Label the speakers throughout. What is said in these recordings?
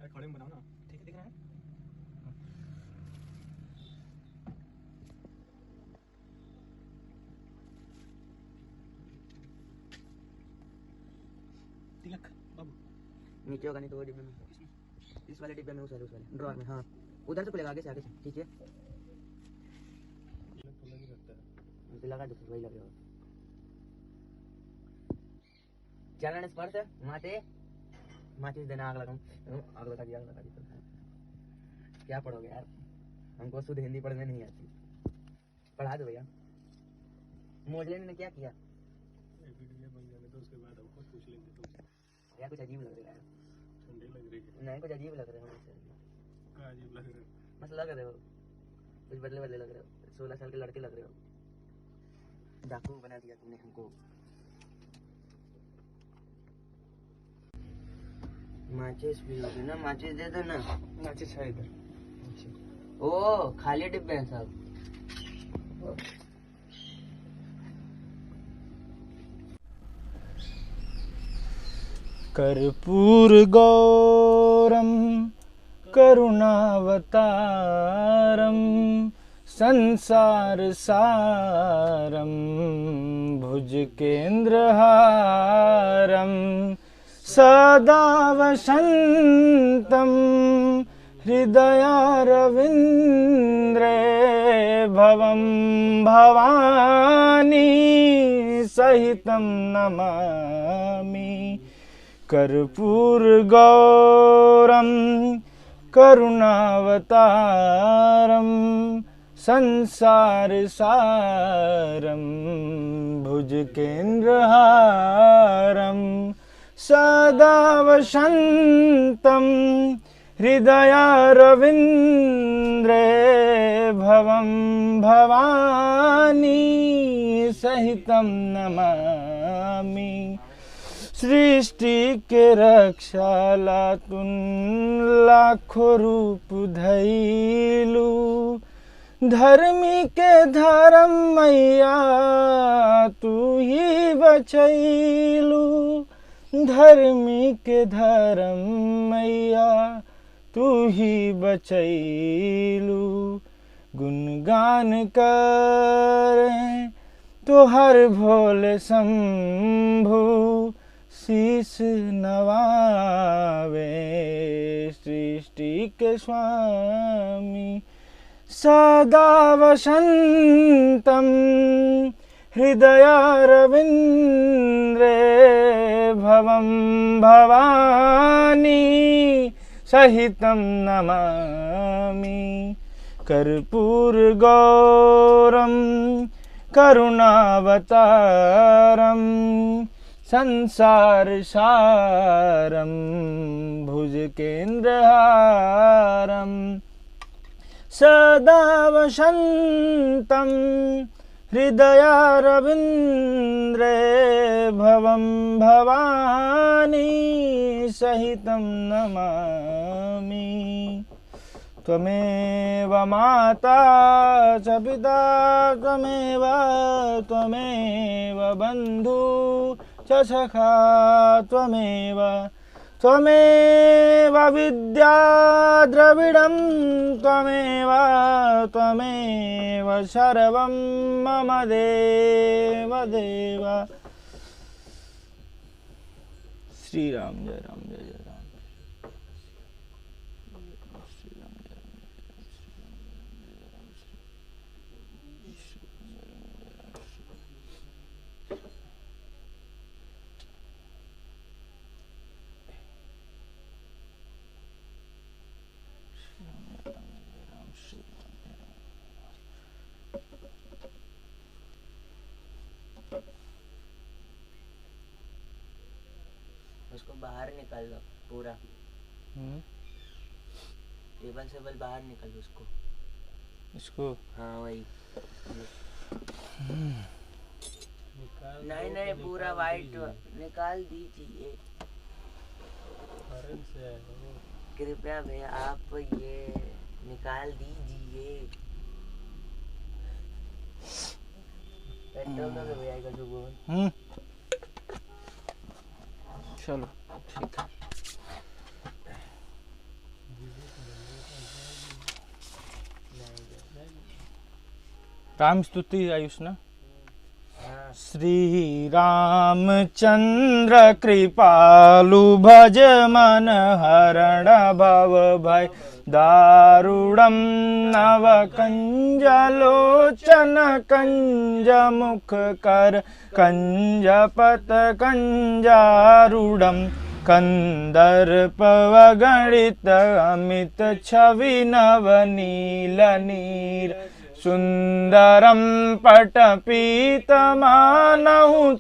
Speaker 1: अरे खड़े में बनाओ ना।
Speaker 2: ठीक है, दिख रहा है।
Speaker 1: तिलक बाबू
Speaker 2: नीचे होगा नहीं तो वो डिब्बे में, इस वाले डिब्बे में, उस वाले ड्रॉर में। हाँ उधर से खुलेगा, आगे से ठीक है।
Speaker 1: तिलक तो लग ही रहता है।
Speaker 2: तो लगा दो, वही लगेगा। चलन स्पर्श माते माचिस देना, आग लगा दी, आग लगा दी। तो क्या पढ़ोगे यार, हमको शुद्ध हिंदी पढ़ने नहीं आती। पढ़ा दो भैया। मोजले ने क्या किया
Speaker 1: वीडियो बन जाने तो उसके बाद हमको पूछ लेंगे तुमसे।
Speaker 2: यार, कुछ अजीब लग रहा है।
Speaker 1: ठंडी लग रही है।
Speaker 2: नहीं, कुछ अजीब लग रहे हो।
Speaker 1: क्या अजीब लग रहा है?
Speaker 2: बस लग रहे हो, कुछ बदले बदले लग रहे हो। 16 साल के लड़के लग रहे हो। डाकू बना दिया तुमने हमको। माचिस भी होगी ना, माचिस दे दो ना।
Speaker 1: माचिस है इधर।
Speaker 2: ओ खाली डिब्बे हैं सब।
Speaker 3: कर्पूर गौरम करुणावतारम संसार सारम भुजगेन्द्रहारम सदा वसन्तं हृदयारविन्द्रे भवं भवानी सहितं नमामि। कर्पूर गौरम करुणावतारम संसार सारम भुजगेन्द्रहारम सदा वसन्तं हृदयारविन्द्रे भवं भवानी सहितं नमामि। सृष्टि के रक्षाला तुन लाखों रूप धैलू, धर्मी के धर्म मैया तू ही बचैलू। धर्मी के धर्म मैया तू ही बचैलू। गुणगान करें तो हर भोले शंभु, शीश नवावे सृष्टि के स्वामी। सदा वसन्तं हृदयारविन्द्रे भवं भवानी सहितं नमामि। कर्पूर गौरम करुणावतारम संसार सारम भुजगेन्द्रहारम सदा वसन्तं हृदयारविन्द्रे भवं भवानी सहितं नमामि। त्वमेव माता च पिता त्वमेव बन्धु च सखा त्वमेव विद्या द्रविडं त्वमेव सर्वं मम देव। श्री राम जय राम जय जय राम।
Speaker 2: उसको बाहर निकाल लो पूरा। टेबल से बल बाहर निकाल दो उसको।
Speaker 3: इसको
Speaker 2: हाँ वही। नहीं पूरा वाइट निकाल दीजिए कृपया भैया, आप ये निकाल दीजिए। पेट्रोल का भैया का जो
Speaker 3: चलो ठीक है। राम स्तुति आयुष ना।
Speaker 2: हाँ।
Speaker 3: श्री रामचंद्र कृपालु भज मन हरण भव भय दारुणम नव कंज लोचन कंज मुख कर कंज पत कंजारूढ़म कंदर्पवगणित अमित छवि नवनील नीर सुंदरम पटपीतमानहु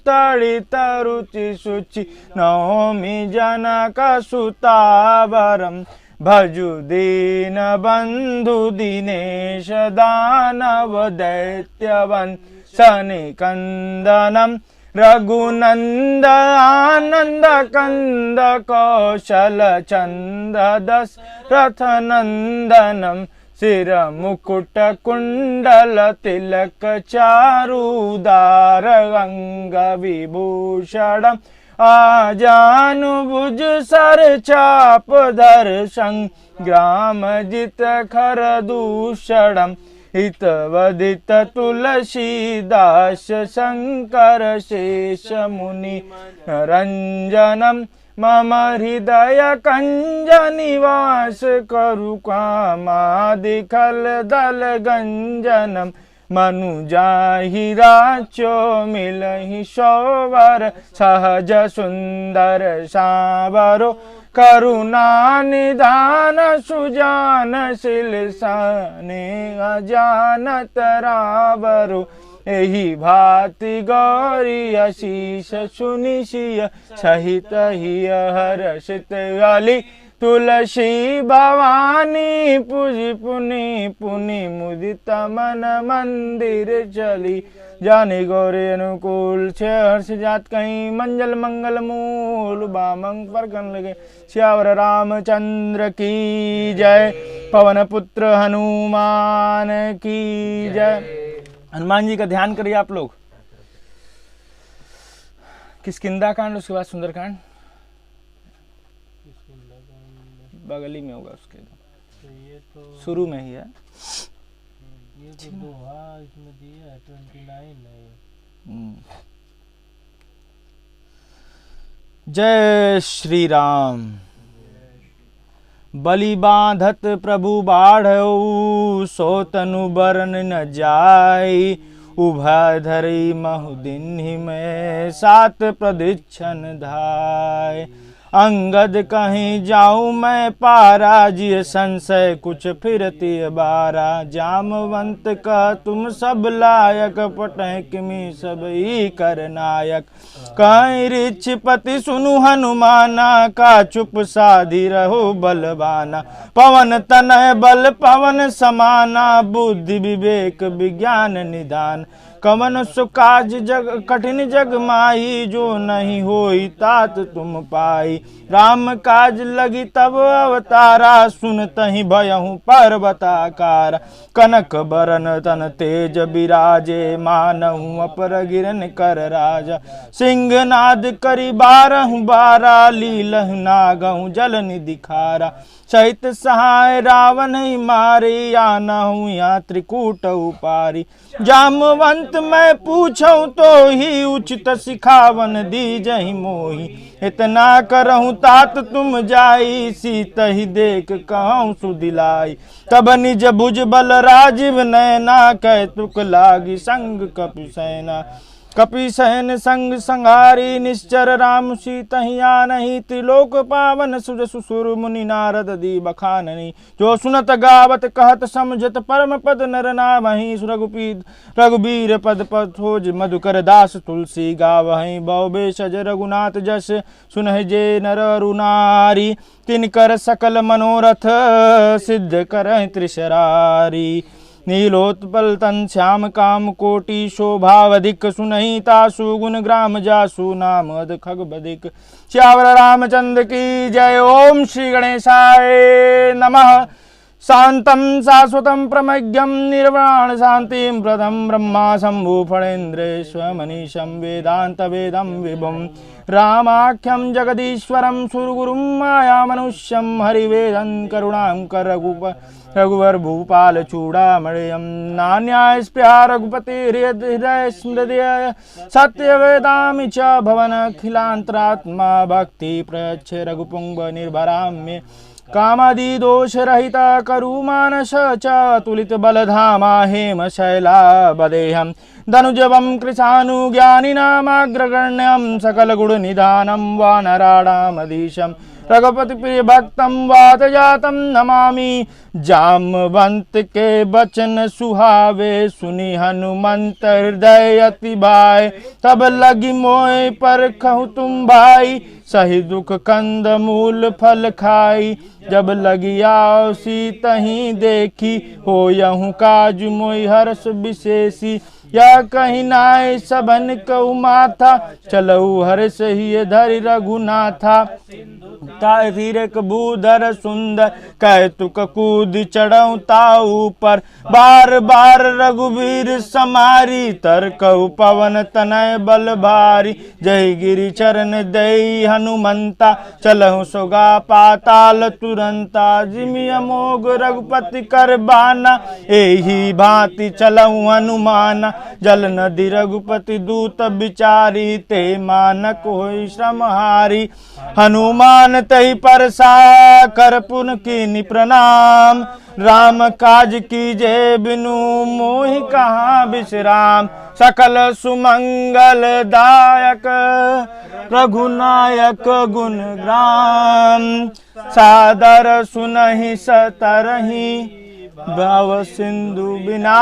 Speaker 3: तड़ित रुचि शुचि नौमि जनक सुतावरम भजु दीन बंधु दिनेश दानव दैत्यवन सनिकंदनम रघुनंद आनंद कंद कौशल चंद दशरथ नंदनम सिर मुकुट कुंडल तिलक चारुदार अंग विभूषणम आजानुभुज सर चाप धर संग्राम जित खर दूषणम हितवदित तुलसीदास शंकर शेष मुनि रंजनम मम हृदय कंज निवास करु कामादि खल दल गंजनम मनुजाहि राचो मिलहि सौवर सहज सुंदर सावरो करुणा निधान सुजान शील साने अजानत रावरो एहि भाति गौरी अशीष सुनिशिय सहित हिय हर्षित अली तुलसी भवानी पूजि पुनि पुनि मुदित मन मंदिर चली जाने गौरे अनुकूल छे हर्ष जात कहीं मंजल मंगल मूल बामंग पर कन लगे श्यावर रामचंद्र की जय पवन पुत्र हनुमान की जय। हनुमान जी का ध्यान करिए आप लोग। किष्किंधा कांड उसके बाद सुंदरकांड बगली में होगा उसके
Speaker 1: तो ये तो
Speaker 3: शुरू में ही है।
Speaker 1: ये तो दोहा इसमें दिया है 29 है।
Speaker 3: जय श्री राम। बलि बांधत प्रभु बाढ़ऊ सो तनु बरन न जाई उभय धरी महुदिन्हि में सात प्रदीक्षण धाय अंगद कहीं जाऊं मैं पारा जिय संशय कुछ फिरती बारा जामवंत का तुम सब लायक पटह किमी सब ही कर नायक कहीं रिछपति सुनु हनुमाना का चुप साधी रहो बलवाना पवन तनय बल पवन समाना बुद्धि विवेक विज्ञान निदान कवन सुकाज जग कठिन जग माही जो नहीं होई तात तुम पाई राम काज लगी तब अवतारा सुनतहि भयहु पर्वताकार कनक बरन तन तेज बिराजे मानहु अपर गिरन कर राजा सिंहनाद करी बारहु बारा लीलहु नागहु जल निधि खारा सहित सहाय रावण ही मारे आनहु या त्रिकूट उपारी जामवंत मैं पूछूं तो ही उचित सिखावन दीजहि मोही इतना करहूं तात तुम जाई सीत ही देख कहूं सुदिलाई तब निज भुज बल राजीव नैना कह तुक लागी संग कपिसेना कपिसेन संग संहारी निश्चर राम सीतहिया नहीं त्रिलोक पावन सुज सुसुर मुनि नारद दी बखाननी जो सुनत गावत कहत समझत परम पद नर नामहि रघुबीर पद पथोज मधुकर दास तुलसी गावहि बहुबे सज रघुनाथ जस सुनहि जे नर अरुनारी तिनकर सकल मनोरथ सिद्ध करहि त्रिशरारी नीलोत्पल तन श्याम काम कोटि शोभावधिक सुनहि तासु गुण ग्राम जासु नाम अध खग बधिक श्यावर रामचंद्र की जय। ओम श्री गणेशाय नमः। शांतं शाश्वतं प्रमज्ञं निर्वाण शांतिं प्रदं ब्रह्मा शंभु फणेन्द्रेश्वर मनीषं वेदांत वेदं विभुं रामाख्यं जगदीश्वरं सुरगुरुं मायामनुष्यं हरिवेदं करुणां कर रघुवर भूपाल चूड़ामणियं नान्याय स्पृहा रघुपति हृदय स्मृदय सत्यवेदामि च भवन अखिलान्तरात्मा भक्ति प्रयच्छ रघुपुंग निर्भरां मे कामादि दोष रहित करु मानस च तुलित बलधामा हेम शैला बदेहं धनुजवं कृशानु ज्ञानिनामाग्रगण्यं सकल गुण निधानं वानराणामधीशं रघुपति प्रिय भक्तं वात जातं नमामि जामवंत के बचन सुहावे सुनि हनुमंत हृदय अति भाई तब लगी मोय पर कहूँ तुम भाई सही दुख कंद मूल फल खाई जब लगी आओ सी तहीं देखी हो यहूँ काज मोय हर्ष विशेषी या कहीं नाय सबन कहु माथा चलऊ हर्ष ही धरि रघुनाथा तारीरक भूधर सुंदर कह तुक कूद चढ़ऊ ताऊ पर बार बार रघुवीर समारी तरकऊ पवन तनय बल भारी जय गिरि चरण दई हनुमंता चलहु सोगा पाताल तुरंता जिमि अमोघ रघुपति कर बाना एही भांति चलहु हनुमाना जल नदी रघुपति दूत बिचारी ते मानक होई श्रम हारी हनुमान तही परसा कर पुन कीनि प्रणाम राम काज कीजे बिनु मोहि कहाँ विश्राम सकल सुमंगल दायक रघुनायक गुण ग्राम सादर सुनहि सतरहि भव सिंधु बिना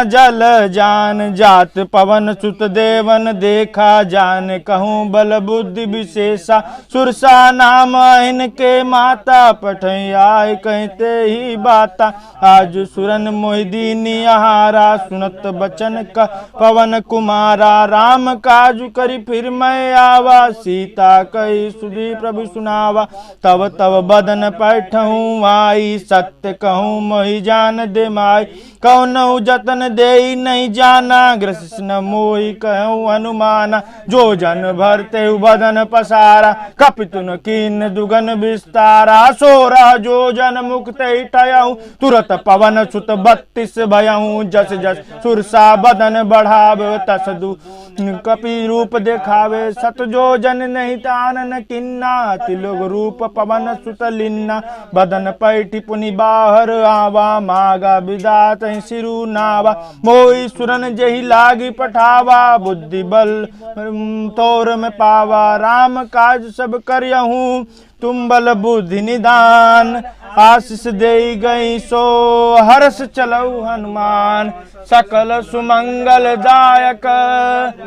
Speaker 3: जल जान जात पवन सुत देवन देखा जान कहूँ बल बुद्धि विशेषा सुरसा नाम इनके माता पठैया कहते ही बाता आज सुरन मोहिदीनी आहारा सुनत बचन का पवन कुमारा राम काजु करी फिर मैं आवा सीता कही सुधी प्रभु सुनावा तब तब बदन पैठूँ आई सत्य कहूँ मोहि जान दे माय कौनऊ जतन दे नहीं जाना ग्रसिन मोहि कहूँ अनुमाना जो जन भरते बदन पसारा कपितुन कीन दुगन विस्तारा सोरा जो जन मुक्त ठयऊ तुरत पवन सुत 32 भयऊ जस जस सुरसा बदन बढ़ाव तस दु कपि रूप देखावे सत जो जन नहीं तानन किन्ना तिलोग रूप पवन सुत लिन्ना बदन पैठी पुनि बाहर आवा मागा विदात सिरु नावा मोई सुरन जही लागी पठावा बुद्धि बल तोर में पावा राम काज सब करियहूँ तुम बल बुद्धि निदान आशीष दे गई सो हर्ष चलऊ हनुमान सकल सुमंगल दायक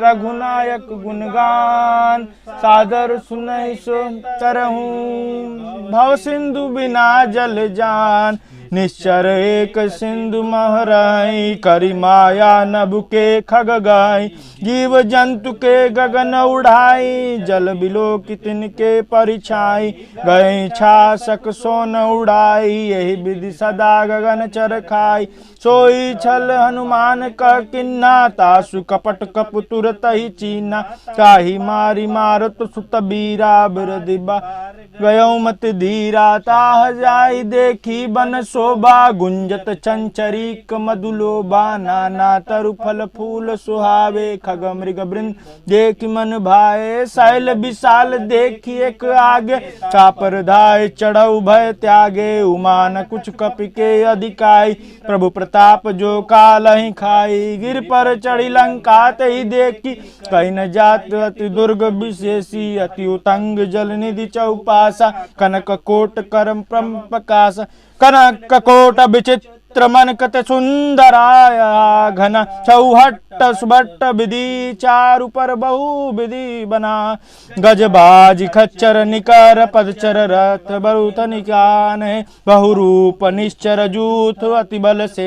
Speaker 3: रघुनायक गुणगान सादर सुनहि सो तरहूँ भव सिंधु बिना जल जान निश्चर एक सिंधु महराई करी माया नभ के खग गाई जीव जंतु के गगन उड़ाई जल बिलो कितन के परिछाई गई छासक सोन उड़ाई यही विधि सदा गगन चर खाई सोई छल हनुमान का किन्ना तासु कपट कप तुरत ही चीना काही मारी मारत सुत बीरा बिरदिबा गयो मत धीरा ताह जाई देखी बन शोभा गुंजत चंचरीक मधुलोभा नाना तरु फल फूल सुहावे खग मृग वृंद देख मन भाए शैल विशाल देखी एक आगे चापर धाय चढ़ऊ भय त्यागे उमान कुछ कपि के अधिकाई प्रभु प्रताप जो काल ही खाई गिर पर चढ़ी लंका ही देखी कहीं न जात अति दुर्ग विशेषी अति उतंग जल निधि चौपासा कनक कोट करम प्रकाश कनक कोट विचित्र मन कत सुंदराया घन चौहट सुभट्ट विधि चारु पर बहु विधि बना गजबाज खच्चर निकर पदचर रथ बरुत निकान बहुरूप निश्चर जूथ अति बल से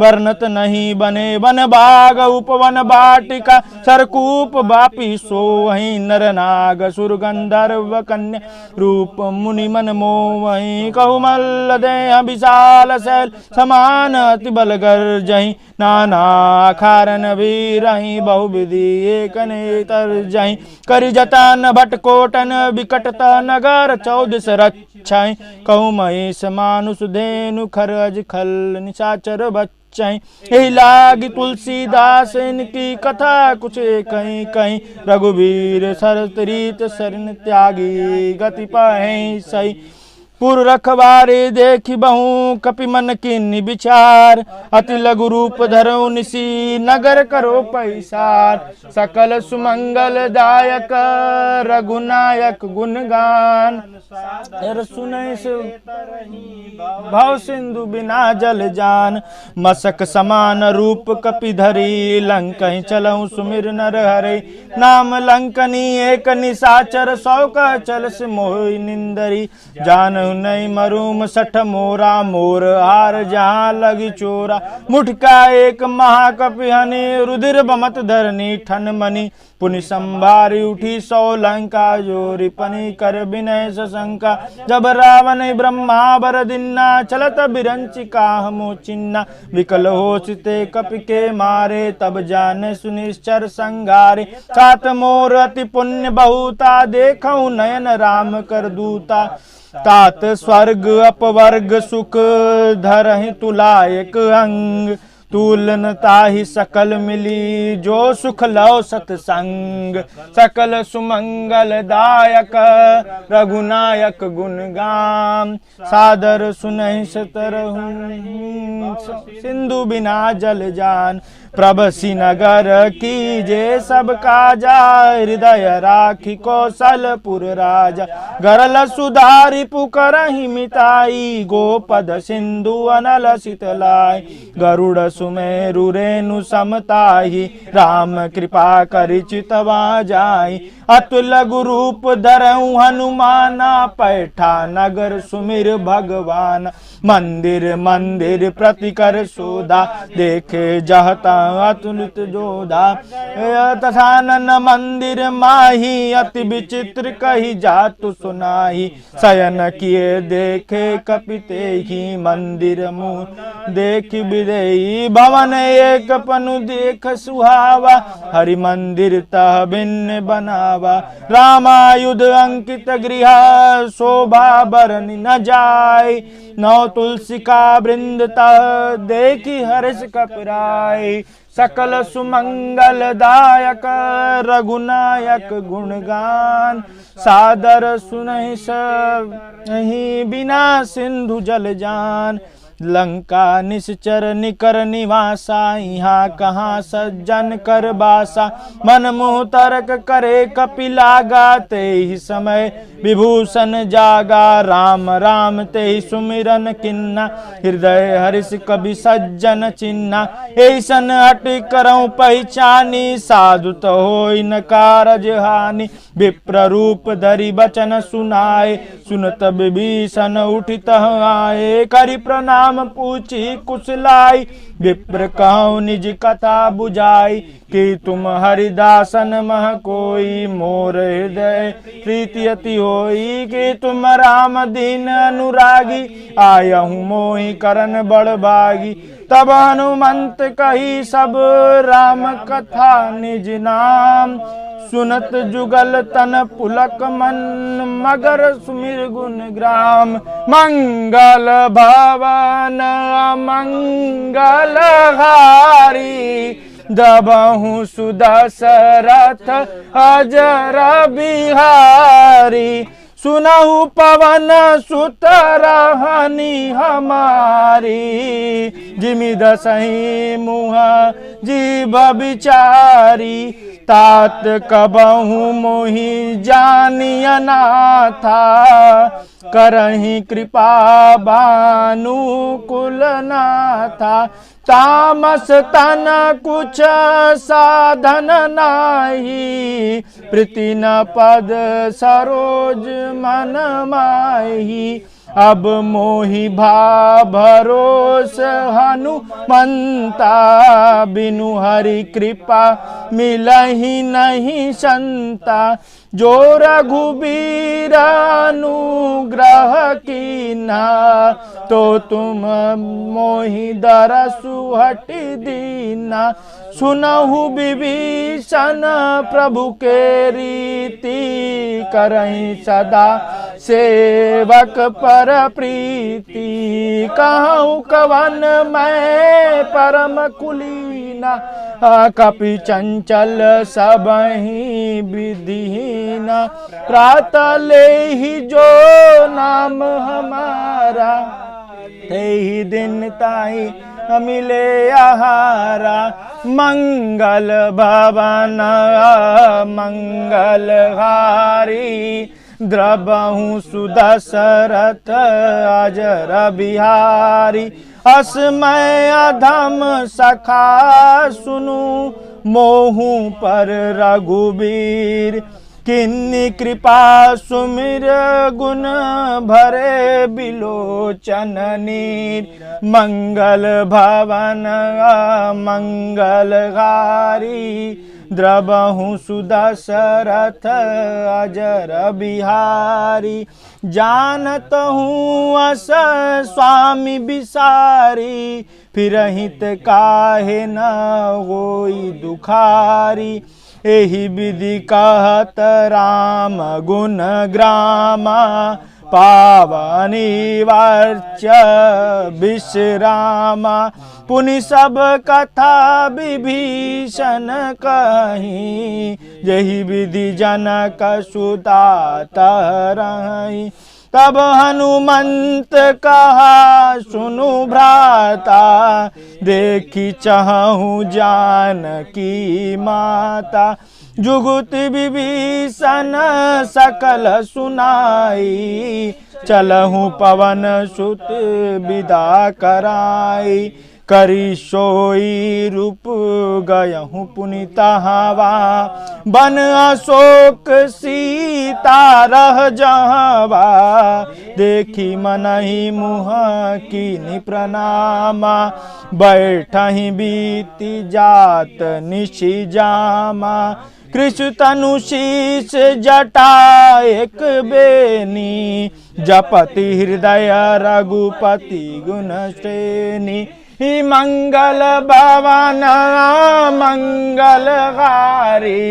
Speaker 3: वर्णत नहीं बने वन बाग उपवन बाटिका सरकूप बापी सो वहीं नर नाग सुर गंधर्व कन्या रूप मुनि मन मोह वहीं कहु मल्ल देह विशाल शैल समा हनुमान अति बल गर्जहि, नाना खारन वीरहि, बहुविधि एक नेतर जहि। करि जतन भट कोटन विकटत नगर, 14 रक्षाहि, कहु महेश मानुष धेनु, खर अज खल निशाचर बच्चहि। एहि लागी तुलसीदास इनकी कथा, कुछ कहीं कहीं रघुवीर सरस रीत, शरण त्यागी गति पाहि सही। पुर रखवारे देखी बहु, कपि मन कीन्ही विचार, अति लघु रूप धरऊ निसी, नगर करो पैसार। सकल सुमंगल दायक रघुनायक गुणगान, सुनै भव सिंधु बिना जल जान। मसक समान रूप कपि धरी, लंकहि चलऊ सुमिर नर हरे। नाम लंकनी एक निशाचर, 100 का चल से मोहि निंदरी। जान नहीं मरूम 60 मोरा, मोर हार जहाँ लगी चोरा। मुठका एक महाकपि हनि, रुधिर बमत धरनी ठन मनी। पुनि संभारी उठी 100 लंका, जोरी पनी कर विनय सशंका। जब रावण ब्रह्मा बर दिन्ना, चलत बिरंचि काहमो चिन्ना। विकल होशिते कपि के मारे, तब जाने सुनिश्चर संगारे। 7 मोर अति पुण्य बहुता, देखऊ नयन राम कर दूता। तात स्वर्ग अपवर्ग सुख, धरहि तुलायक अंग। तुलन ताहि सकल मिली, जो सुख लव सतसंग। सकल सुमंगल दायक रघुनायक गुणगान, सादर सुनहि सतरहु सिंधु बिना जल जान। प्रभसी नगर कीजे सब काजा, हृदय राखी कौशलपुर राजा। गरल सुधारी पुकरहि मिताई, गोपद सिंधु अनल शीतलाई। गरुड़ सुमेरु रेणु समताहि, राम कृपा करि चितवा जाई। अतुल गुरूप धरऊ हनुमाना, पैठा नगर सुमिर भगवान। मंदिर मंदिर प्रति कर सोधा, देखे जहता अतुलित जोधा। तथानन मंदिर माही, अति विचित्र कही जातु सुनाही। शयन किए देखे कपिते ही, मंदिर मुँह देख विदेही। भवन एक पनु देख सुहावा, हरि मंदिर तह भिन्न बनावा। रामायुध अंकित गृह, शोभा बरनि न जाय। 9 तुलसी का वृंद तह, देखी हर्ष कपराय। सकल सुमंगल दायक रघुनायक गुणगान, सादर सुनहि सब बिना सिंधु जल जान। लंका निश्चर निकर निवासा, यहाँ कहाँ सज्जन कर बासा। मन मुह तर्क करे कपि लागा, ते ही समय विभूषण जागा। राम राम ते ही सुमिरन किन्ना, हृदय हर्ष कवि सज्जन चिन्ना। ऐसन हट करऊं पहचानी, साधु तो होई न कारज हानि। विप्र रूप धरि बचन सुनाए, सुनत विभीषण उठित आए। करि प्रणाम पूछी कुशलाई, विप्र कहूँ निज कथा बुझाई। कि तुम हरिदासन मह कोई, मोर हृदय प्रीति अति होई। कि तुम राम दीन अनुरागी, आयहु मोहि करन बड़ भागी। तब हनुमंत कही सब राम कथा निज नाम। सुनत जुगल तन पुलक मन, मगर सुमिर गुण ग्राम। मंगल भवन मंगल हारी, दबहु सुदशरथ अजर बिहारी। सुनहु पवन सुत रहनी हमारी, जिमि दसहि मुँह जीव बिचारी। तात कबहु मोहि जानिय नाथा, करहि कृपा भानु कुल नाथा। तामस तन कुछ साधन नाही, प्रीति न पद सरोज मन माही। अब मोहि भा भरोस हनुमंता, बिनु हरि कृपा मिलहि नहीं संता। जो रघुबीर अनुग्रह कीन, कीन्हा, तो तुम मोहि दरसु हट दीना। सुनहु विभीषण प्रभु के रीति, करहि सदा सेवक पर प्रीति। कहूँ कवन मैं परम कुलीना, कपि चंचल सबहि विधिहीना। प्रातः लेहि जो नाम हमारा, तेहि दिन ताहि मिले आहारा। मंगल भवन मंगल हारी, द्रबहु सुदशरथ अजर बिहारी। असमय अधम सखा सुनु, मोहु पर रघुबीर। किन्नी कृपा सुमिर गुण भरे बिलोचन नीर। मंगल भवन मंगल हारी, द्रबहु सुदशरथ अजर बिहारी। जानत हूँ अस स्वामी बिसारी, फिरहित काहे न होई दुखारी। एहि विधि कहत राम गुण ग्रामा, पावनी वर्च विश्रामा। पुनि सब कथा विभीषण कहीं, यही विधि जनक सुता तरहि। तब हनुमंत कहा सुनु भ्राता, देखी चाहूं जानकी माता। जुगुत विभीषण सकल सुनाई, चलहु पवन सुत विदा कराई। करी सोई रूप गयहु पुनि तहावा, बन अशोक सीता रह जहावा। देखी मनहि मुह कीनि प्रणामा, बैठहि बीती जात निशि जामा। कृष्ण तनु शीस जटा एक बेनी, जपति हृदय रघुपति गुण श्रेणी। मंगल भवन मंगल हारी,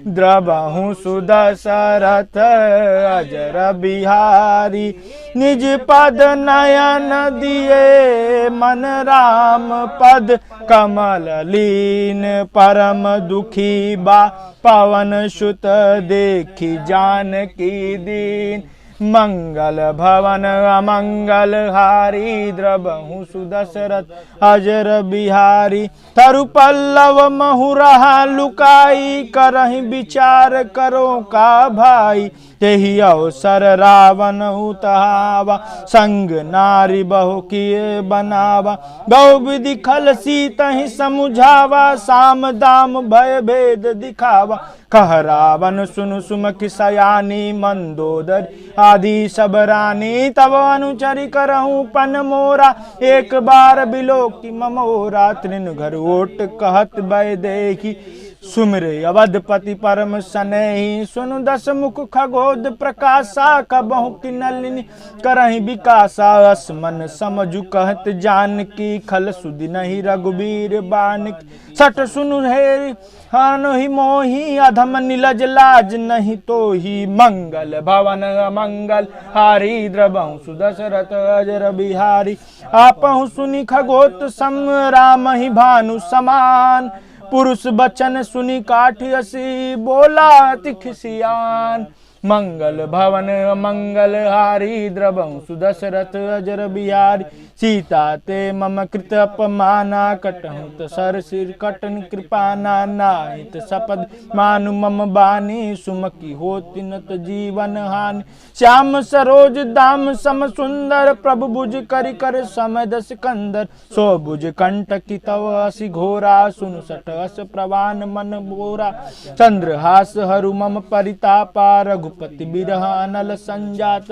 Speaker 3: द्रबहु सुदशरथ अजर बिहारी। निज पद नयन दिए मन राम पद, कमल लीन परम दुखी बा। पवन सुत देखी जानकी दीन, मंगल भवन अमंगल हारी। द्रबहु सुदशरथ अजर बिहारी। तरु पल्लव महुरहा लुकाई, करहि विचार करो का भाई। तेहि अवसर रावण उतहावा, संग नारी बहु किए बनावा। गौ विधि खल सीतहि समुझावा, साम दाम भय भेद दिखावा। कह रावण सुनु सुमखि सयानी, मंदोदर आदि सब रानी। तब अनुचरि करहूँ पन मोरा, एक बार बिलोकी ममोरा। तृण घर ओट कहत भय देखी, सुमिरे अवधपति परम सनेही। सुनु दस मुख खगोद प्रकाशा, कबहु की नलिनी करहि विकासा। असमन समझु कहत जानकी, खल सुधि नहीं रघुबीर बानकी। सठ सुनु हेरि हनुहि मोहि, अधम निलज लाज नहीं तो ही। मंगल भवन मंगल हारी, द्रबहु सुदशरथ अजर बिहारी। आपहु सुनि खगोत सम, रामहि भानु समान। पुरुष बचन सुनि काठियसी, बोला अति खिसियान। मंगल भवन मंगल हारी, द्रबहु सुदशरथ अजर बिहारी। सीता ते मम कृत अपमाना, कटहु त सर सिर कटन कृपाना। नाहित सपद मानु मम बानी, सुमकी होति न त जीवन हानि। श्याम सरोज दाम सम सुंदर, प्रभु भुज करि कर समय सिकंदर। सो भुज कंटकी तव असि घोरा, सुनु सठ अस प्रवान मन बोरा। चंद्रहास हरु मम परितापा, रघुपति बिरह अनल संजात।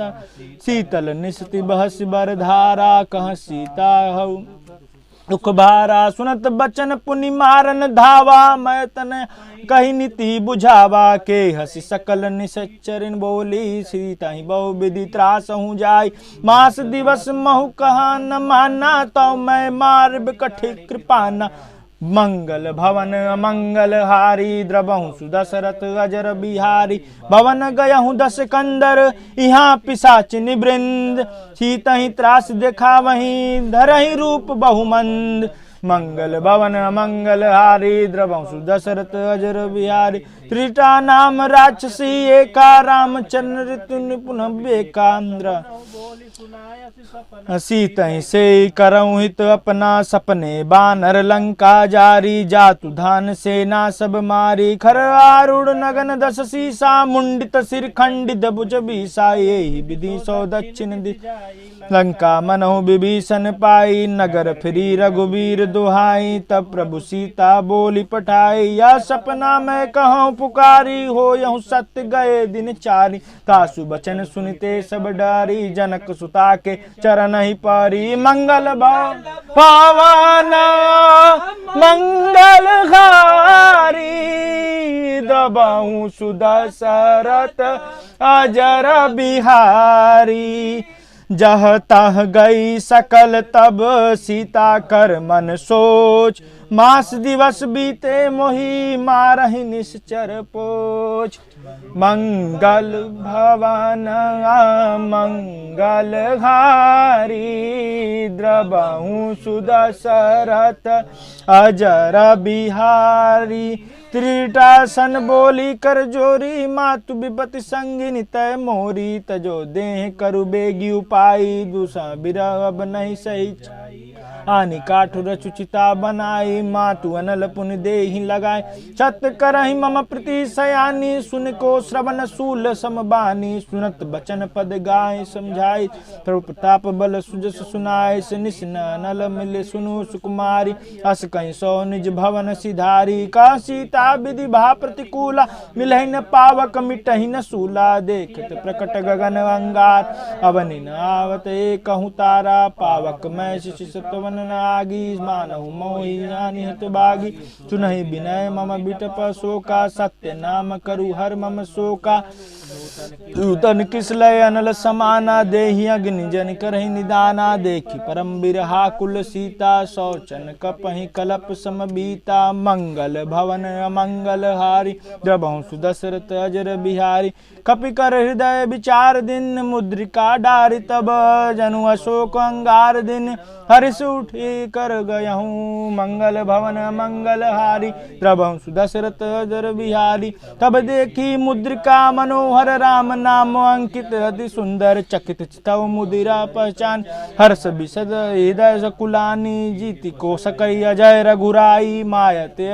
Speaker 3: शीतल निस्ति बहस बर धारा, कह सीता हऊ दुख भारा सुनत बचन पुनि मारन धावा, मैं तन कही नीति बुझावा, के हसी सकल निश्चरिन बोली, सीता ही बहु विधि त्रास हूँ जाय, मास दिवस महु कहा न माना, तो मैं मार बिकठी कृपाना, मंगल भवन मंगल हारी, द्रबहु सुदशरथ अजर बिहारी, भवन गयहु दस कंदर, यहाँ पिशाच निवृंद, सीतहि त्रास देखा वहीं, धरहि रूप बहुमंद, मंगल भवन मंगल हारी, द्रबहु सुदशरथ अजर बिहारी, त्रिटा नाम राक्षसी एका, रामचंद्र ऋतु निपुण बेकांद्र, सीतहि से करऊँ हित अपना, सपने बानर लंका जारी, जातु धान सेना सब मारी, खर आरूढ़ नगन दस सीसा, मुंडित सिर खंडित भुज बीसा, यही विधि सौ दक्षिण दिशा, लंका मनहु विभीषण पाई, नगर फिरी रघुवीर दुहाई, तब प्रभु सीता बोली पठाई, यह सपना मैं कहूँ पुकारी, हो यहूँ सत्य गए दिन चारी, तासु बचन सुनते सब डारी, जनक सुता के चरण ही पारी, मंगल भवन मंगल हारी, दबहु सुदशरथ अजर बिहारी, जह तह गई सकल तब सीता कर मन सोच, मास दिवस बीते मोहि मारहि निश्चर पोच, मंगल भवन मंगल हारी, द्रबहु सुदशरथ अजर बिहारी, त्रिटासन बोली कर जोरी, मातु विपति संगिनी तय मोरी, तजो देह करु बेगी उपाई, दूसरा बिरह अब नहीं सही, आनी काठुर चुचिता बनाई, मातु अनल पुनि देहि लगाए, छत करहि मम प्रीति सयानी, सुन को श्रवण सूल समबानी, सुनत बचन पद गाय समझाई, प्रभु प्रताप बल सुजस सुनाय, निशन नल मिले सुनु सुकुमारी, अस कहीं सो निज भवन सिधारी, का सीता विधि भा प्रतिकूला, मिलहि न पावक मिटहि न सूला, देखत प्रकट गगन अंगार, अवनि न आवत एकहु तारा, पावक मैं शिशि सत्वन न आगी, मानहु मोहि जानि हित बागी, सुनहि विनय मम बिटप शोका, सत्य नाम करु हर मम शोका, नूतन किसलय अनल समाना, देहि अग्नि जन करहि निदाना, देखि परम बिरहा कुल सीता, शौचन कपहि कलप समबीता, मंगल भवन मंगल हारी, द्रबहु सुदशरथ अजर बिहारी, कपि कर हृदय विचार दिन, मुद्रिका डारि तब जनु अशोक अंगार दिन, हर्ष उठी कर गयहूँ मंगल भवन मंगल हारी, द्रबहु सुदशरथ अजर बिहारी, तब देखी मुद्रिका मनोहर, राम नाम अंकित अति सुंदर, चकित चितौ मुदिरा पहचान, हर्ष विशद हृदय सकुलानी, जीति को सकई अजय रघुराई, मायते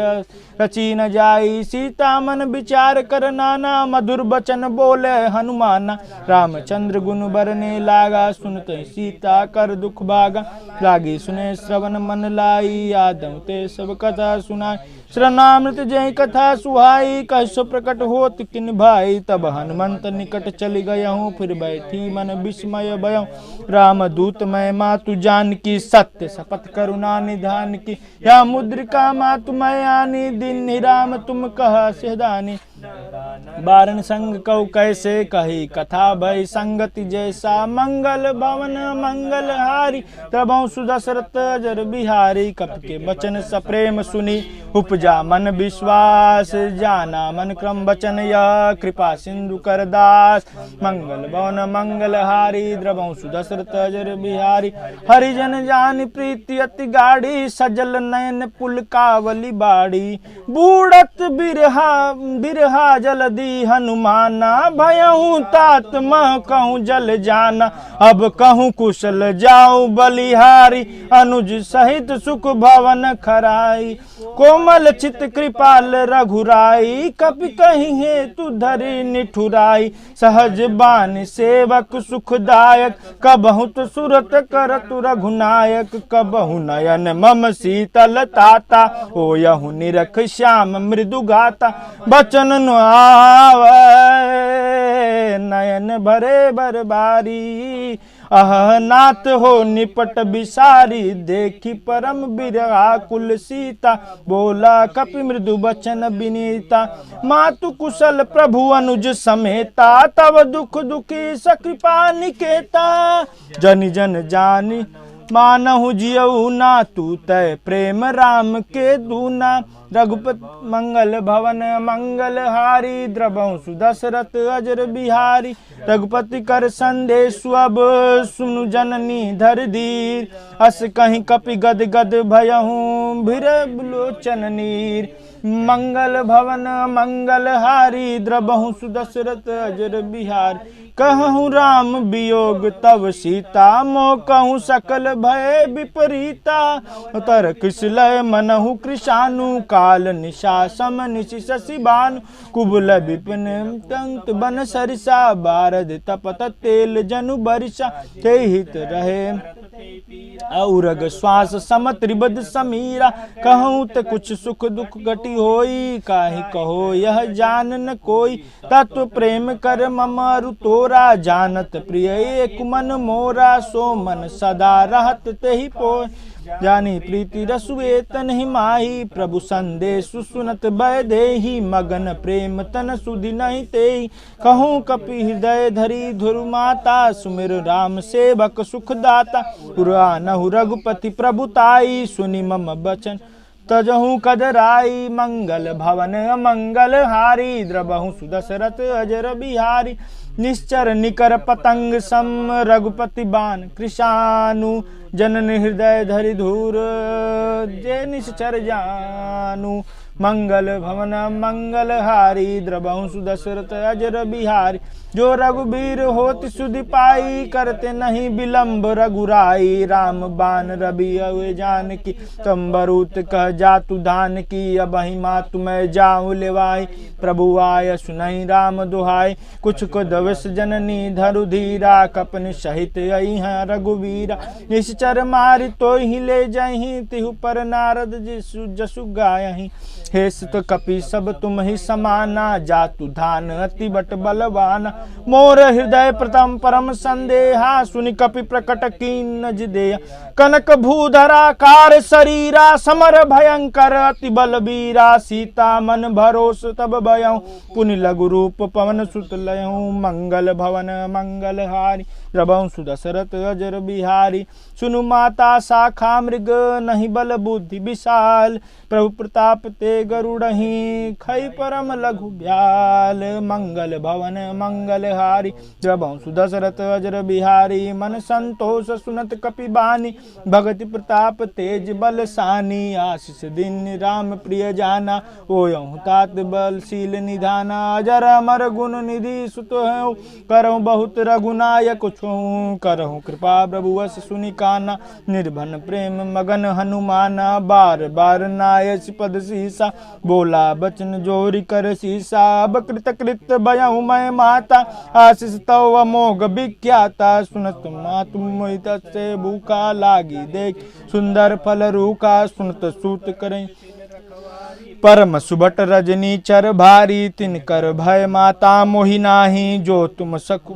Speaker 3: रची न जाई, सीता मन विचार कर नाना, मधुर बचन बोले हनुमाना, रामचंद्र गुण बरने लागा, सुनते सीता कर दुख भागा, लागी सुने श्रवण मन लाई, आदम ते सब कथा सुनाई, श्रवणामृत जय कथा सुहाई, कैसो प्रकट होत किन भाई, तब हनुमंत निकट चली गयहूँ, फिर बैठी मन विस्मय भयहूँ, राम दूत मैं मातु जान की, सत्य शपथ करुणा निधान की, या मुद्रिका मातु मैं आनी, दिन राम तुम कहा सेदानी, बारन संग कौ कैसे कही, कथा भय संगति जैसा, मंगल भवन मंगल हारी, प्रभु सुदशरथ अजर बिहारी, कप के बचन सप्रेम सुनी, उपजा मन विश्वास, जाना मन क्रम बचन यह, कृपा सिंधु कर दास, मंगल भवन मंगल हारी, द्रबहु सुदशरथ अजर बिहारी, हरिजन जान प्रीति अति गाढ़ी, सजल नयन पुल कावली बाड़ी, बूढ़त बिरहा जलदी हनुमाना, भयहूँ तात मह कहूँ जल जाना, अब कहूँ कुशल जाऊँ बलिहारी, अनुज सहित सुख भवन खराई, कोमल चित कृपाल रघुराई, कपि कहीं हेतु धरि निठुराई, सहज बान सेवक सुखदायक, कबहु तो सुरत करत रघुनायक, कबहु नयन मम शीतल ताता, ओ यहु निरख श्याम मृदु गाता, बचन न आवे नयन भरे बरबारी, अह नाथ हो निपट बिसारी, देखी परम बिरहा कुल सीता, बोला कपि मृदु बचन बिनीता। मातु कुशल प्रभु अनुज समेता, तब दुख दुखी सकृपा निकेता। जन जन जानी मानहु जियऊ ना, तू तय प्रेम राम के दूना। रघुपति मंगल भवन मंगल हारी, द्रवहु सुदशरथ अजर बिहारी। रघुपति कर संदेश अब, सुनु जननी धर धीर, अस कहीं कपि गद गद भयहु भीरलोचन नीर। मंगल भवन मंगल हारी, द्रवहु सुदशरथ अजर बिहारी। कहूँ राम वियोग तव सीता, मोह कहूँ सकल भय विपरीता। तर कृषलय मनहु कृशानु, काल निशा सम निशि शशि भानु। कुबल विपिन तंत बन सरिसा, बारद तपत तेल जनु बरिसा। ते हित रहे औरग श्वास सम त्रिबद समीरा। कहूँ त कुछ सुख दुख घटी होई, काहि कहो यह जान न कोई। तत्व प्रेम कर मम अरु तोरा, जानत प्रिय एक मन मोरा। सो मन सदा रहत तेहि पोय, जानी प्रीति रसुए तनहि माही। प्रभु संदेश सुनत भय देहि, मगन प्रेम तन सुधि नहीं तेहि। कहूँ कपि हृदय धरी धुर माता, सुमिर राम सेवक सुख दाता। पुरानहु रघुपति प्रभुताई, सुनि मम बचन तजहु कदराई। मंगल भवन मंगल हारी, द्रवहु सुदशरथ अजर बिहारी। निश्चर निकर पतंग सम, रघुपति बाण कृशानु। जनन हृदय धरि धूर, जे निश्चर जानु। मंगल भवन मंगल हारी, द्रवहु सुदशरथ अजर बिहारी। जो रघुबीर होति सुधि पाई, करते नहीं विलंब रघुराई। राम बान रवि अवे जानकी, तंबरूत कह जातु धान की। अबहि मातु मैं जाऊँ लेवाई, प्रभु आय सुनहि राम दुहाई। कुछ को दवस जननी धरु धीरा, कपन सहित आई है रघुवीरा। निश्चर मारि तो ही ले जाहि, तिहु पर नारद जिसु जसु गायहि। हे सुत कपि सब तुम ही समाना, जातु धान अति बट बलवाना। मोर हृदय प्रथम परम संदेहा, सुनि कपि प्रकट कीन जिदेया। कनक भूधरा कार शरीरा, समर भयंकर अति बलबीरा। सीता मन भरोस तब भयउ, पुनि लघु रूप पवन सुत लयउ। मंगल भवन मंगल हारी, द्रवहु सुदशरथ अजर बिहारी। सुनु माता शाखा मृग, नहीं बल बुद्धि विशाल। प्रभु प्रताप ते गरुड़हि, खई परम लघु ब्याल। मंगल भवन मंगल हारी, द्रवहु सुदशरथ अजर बिहारी। मन संतोष सुनत कपि बानी, भगति प्रताप तेज बल सानी। आशीष दिन राम प्रिय जाना, ओयहु तात बलशील निधाना। अजर अमर गुण निधि सुत हूँ, करहु बहुत रघुनायक छूँ। करहु कृपा प्रभु वश सुनि काना, निर्भन प्रेम मगन हनुमाना। बार बार नायस पद सीसा, बोला बचन जोरी कर सीसा। अब कृत कृत भयउ मैं माता, आशीष तव अमोघ विख्याता। सुनत मातु मोहित से भूखा, लागी देख सुंदर फल रूखा। सुनत सूत करें परम सुबट रजनी चर भारी। तिनकर भय माता मोहि नाही, जो तुम सकु।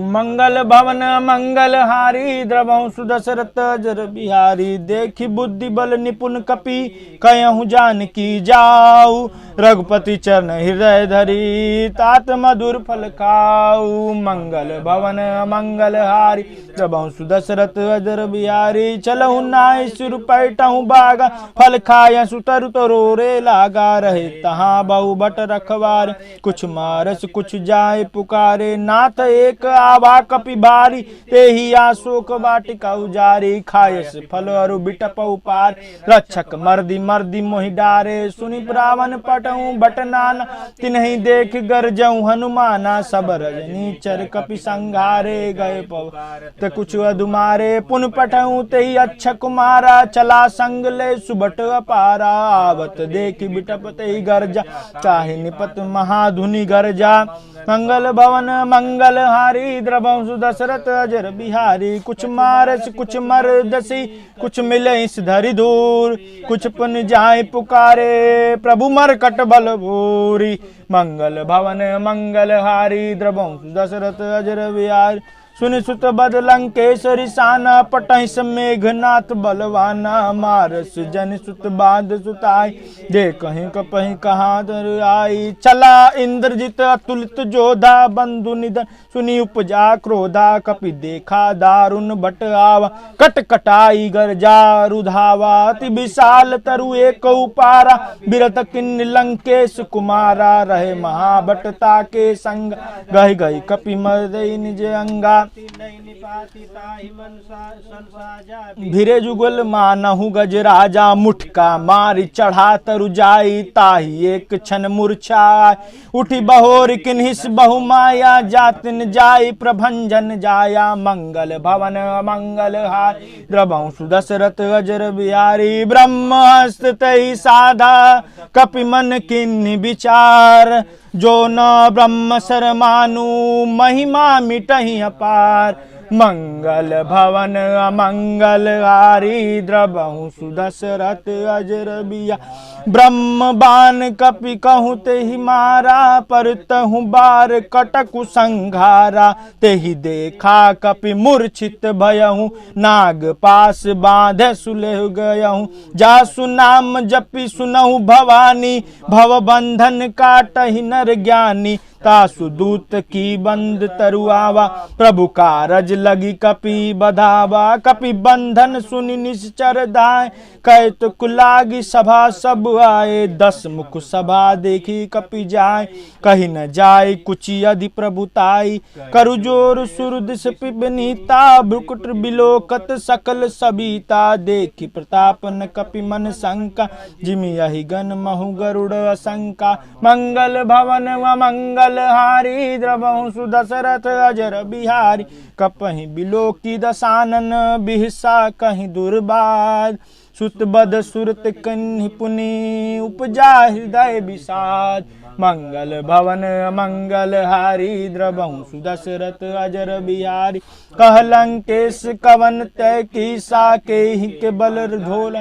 Speaker 3: मंगल भवन मंगल हारी, द्रवहु सुदशरथ अजर बिहारी। देखी बुद्धि बल निपुण कपि, कहूँ जानकी जाऊ। रघुपति चरण हृदय धरी, तात मधुर फल खाऊ। मंगल भवन मंगल हारी, द्रवहु सुदशरथ अजर बिहारी। चलहु नाहि सिर पैठहु बागा, फल खाय सुतर तरोरे लागा। रहे तहाँ बहु बट रखवार, कुछ मारस कुछ जाय पुकारे। नाथ एक आवा कपि बारी, तेहि आशोक वाटिका उजारी। खायस फल अरु बिटपउ पार, रक्षक मर्दी मर्दी मोहि डारे। सुनि रावण पटहु बटनाना, तिन्हि देख गरजहु हनुमाना। सब रजनी चर कपि संघारे, गए पव कुछ अधुमारे। पुन पटहु तेहि अच्छा कुमारा, चला संग ले सुबट अपारा। आवत देखि बिटप तेहि गर्जा, चाहे निपत महाधुनि गर्जा। मंगल भवन मंगल हारी, द्रवहु सुदशरथ अजर बिहारी। कुछ मारस कुछ मरदसी, कुछ मिले इस धरि दूर। कुछ पुन जाय पुकारे, प्रभु मरकट बल भूरी। मंगल भवन मंगल हारी, द्रवहु सुदशरथ अजर बिहारी। सुनि सुत बद लंकेश्वरी साना पटहिस मेघनाथ बलवाना मारस जन सुत बाध सुताई जे कहीं कपहीं कहाँ दर आई चला इंद्रजित अतुलित जोधा बंधु निधन सुनी उपजा क्रोधा कपि देखा दारुण बट आवा कट कटाई गर्जा रुधावा अति विशाल तरु एक उपारा बिरत किन्न लंकेश कुमारा रहे महाभटता के संग गही गही कपि मर्दई निज अंगा भिरे जुगल मानहु गज राजा मुठका मारी चढ़ा तरु जाई ताही एक क्षण मूर्छा उठी बहोर किन्हिस बहुमाया जातिन जाई प्रभंजन जाया मंगल भवन मंगल हार द्रवंशु दशरथ अजर बिहारी ब्रह्म हस्त तई साधा कपि मन किन्हि विचार जो न ब्रह्म शरमानु महिमा मिटहि अपार मंगल भवन अमंगल हारी द्रवंशु दशरथ अजर बिया ब्रह्म बान कपि कहूँ तेहि मारा पर तहु बार कटकु संघारा तेहि देखा कपि मूर्छित भयहूँ नाग पास बांधे सुलेह गयहूँ जासु नाम जपि सुनहु भवानी भव बंधन काटहि नर ज्ञानी तासु दूत की बंद तरुआवा प्रभु कारज लगी कपि बधावा कपि बंधन सुनि निश्चर दाय कैत कुलागी सभा सब आए 10 मुख सभा देखी कपि जाय कही न जाय कुची अधि प्रभुताई करु जोर सुर दिस पिबनीता भ्रुकुट बिलोकत सकल सबीता देखी प्रताप न कपि मन शंका जिमि यही गण महु गरुड़ असंका मंगल भवन व मंगल हारी द्रवंशु दशरथ अजर बिहारी कपहि बिलोकी दशानन बिहसा कहीं दुर्बाद सुत बद सुरत कन्हि पुनि उपजा हृदय विषाद मंगल भवन मंगल हारी द्रवंशु दशरथ अजर बिहारी कह लंकेश कवन तय कीसा के ही के बल धोल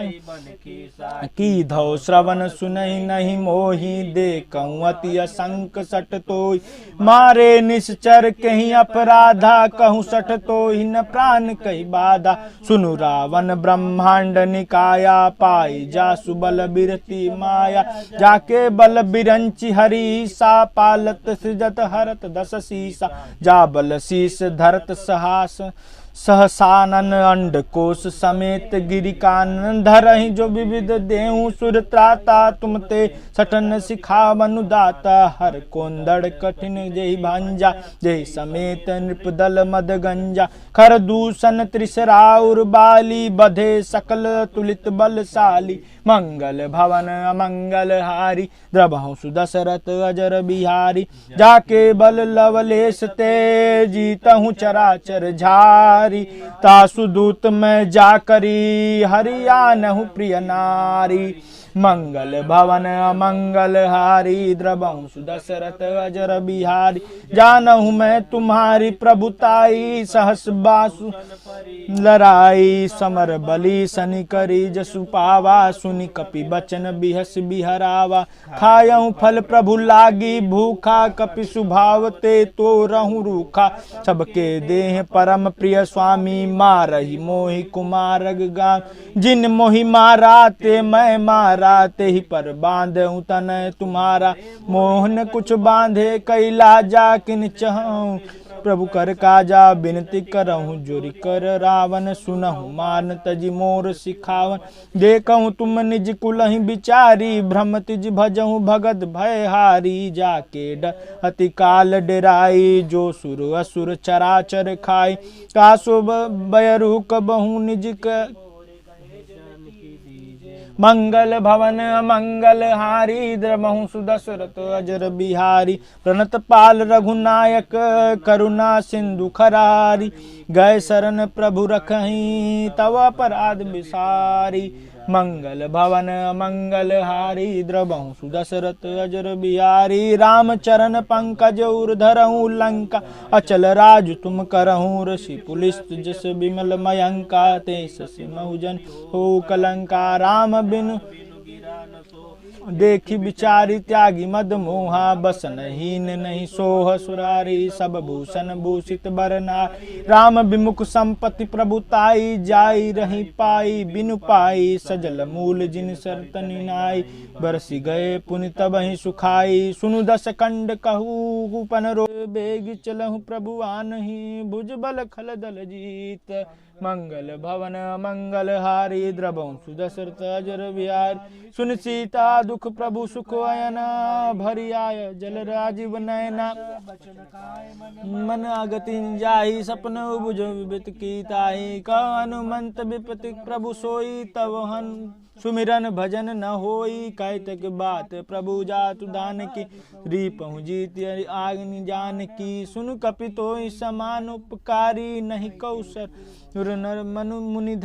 Speaker 3: की धौ श्रवण सुनहि नहीं मोहि देखऊँ अति असंक सट तोय मारे निश्चर कहीं अपराधा कहूँ सठ तोहि न प्राण कही बाधा सुनु रावण ब्रह्मांड निकाया पाई जासु बल बिरती माया जाके बल बिरंची हरी सा पालत सृजत हरत दस सीसा जा बल शीस धरत सहास सहसानन अंडकोश समेत गिरिकानन धरहि जो विविध देहु सुर त्राता तुम ते सठन सिखावनु दाता हर कोंदड़ कठिन जय भांजा जय समेत नृपदल मद गंजा खर दूषण त्रिसराउर बाली बधे सकल तुलित बलशाली मंगल भवन अमंगल हारी द्रवंशु दशरथ अजर बिहारी जाके बल लवलेश ते जीतहु चराचर झारी तासु दूत में जाकरी हरियानहु प्रिय नारी मंगल भवन अमंगल हारी द्रवंशु दशरथ अजर बिहारी जानहु मैं तुम्हारी प्रभुताई सहस बासु लड़ाई समर बलि सनि करी जसु पावा सुनि कपि बचन बिहस बिहरावा खायहु फल प्रभु लागी भूखा कपि सुभाव ते तो रहूं रूखा सबके देह परम प्रिय स्वामी मारहि मोहि कुमारग गान जिन मोहि मारा ते मैं मारा ते ही पर बांधऊं तन तुम्हारा मोहन कुछ बांधे कैला जा किन चहूं प्रभु कर काजा बिनती करहूँ जोरी कर रावण सुनहु मान तजी मोर सिखावन देखहूँ तुम निज कुलहि बिचारी भ्रम तिज भजहूँ भगत भय हारी जाके अति काल डेराई जो सुर असुर चराचर खाई कासो बयरु कबहू निज मंगल भवन मंगल हारी द्रवंशु दशरथ अजर बिहारी प्रणत पाल रघुनायक करुणा सिंधु खरारी गए शरण प्रभु रखहीं तव अपराध बिसारी मंगल भवन मंगल हारी द्रवंशु दशरथ अजर बिहारी रामचरण पंकज उर धरहूँ लंका अचल राज तुम करहूँ ऋषि पुलिस जस विमल मयंका ते सिमहुजन हो कलंका राम बिनु देखी विचारी त्यागी मद मोहा, बसन हीन नहीं सोह सुरारी, सब भूषण भूषित बरना, राम विमुख संपत्ति प्रभुताई, जाई रही पाई बिनु पाई, सजल मूल जिन सरतनि नाई, बरसी गए पुनि तबहि सुखाई, सुनु दस कंड कहू पन रो, बेग चलहु प्रभु आनहि, भुज बल खल दल जीत, मंगल भवन मंगल हारी, द्रवं सुदशरथ अजर बिहारी, सुन सीता दुख प्रभु सुख अयना, भरि आय जल राजीव नयना, मन अगति जाहि सपन बुझ विबित की ताहि, कह हनुमंत विपति प्रभु सोई, तब हन सुमिरन भजन न होई, कैतक बात प्रभु जातु दान की, रीपहु जीत आग्नि जान की, सुन कपि तोहि समान उपकारी, नहीं कौशल नर मनु मुनि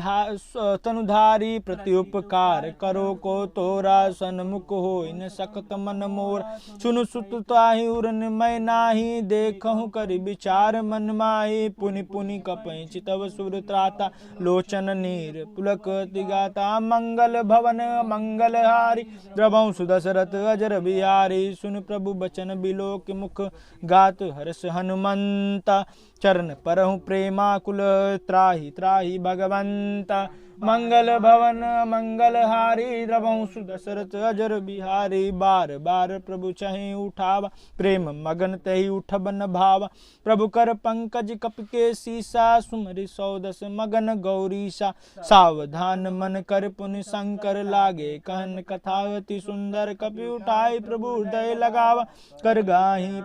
Speaker 3: तनुधारी, प्रति उपकार करो को तोरा, सन्मुख होई न सकत मन मोर, सुनु सुत ताहि उरन मैं नाही, देखहु करि विचार मन माही, पुनि पुनि कपहि चितव सुर त्राता, लोचन नीर पुलक तिगाता, मंगल भवन मंगल हारी, द्रवं सुदशरथ अजर बिहारी, सुन प्रभु बचन बिलोक मुख, गात हर्ष हनुमंता, चरण परहु प्रेमाकुल, त्राहि त्राहि भगवंता, मंगल भवन मंगल हारी, द्रवं सुदशरथ अजर बिहारी, बार बार प्रभु चहि उठावा, प्रेम मगन तहि उठब न भावा, प्रभु कर पंकज कप के सीसा, सुमरि सौदस मगन गौरीसा, सावधान मन कर पुनि शंकर लागे, कहन कथावती सुंदर, कपि उठाई प्रभु हृदय लगावा, कर गाही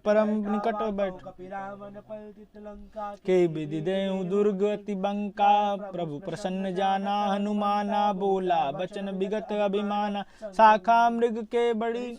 Speaker 3: परम निकट बैठ, के विधि देहु दुर्ग अति बंका, प्रभु प्रसन्न जाना हनुमाना, बोला बचन विगत अभिमाना, शाखा मृग के बड़ी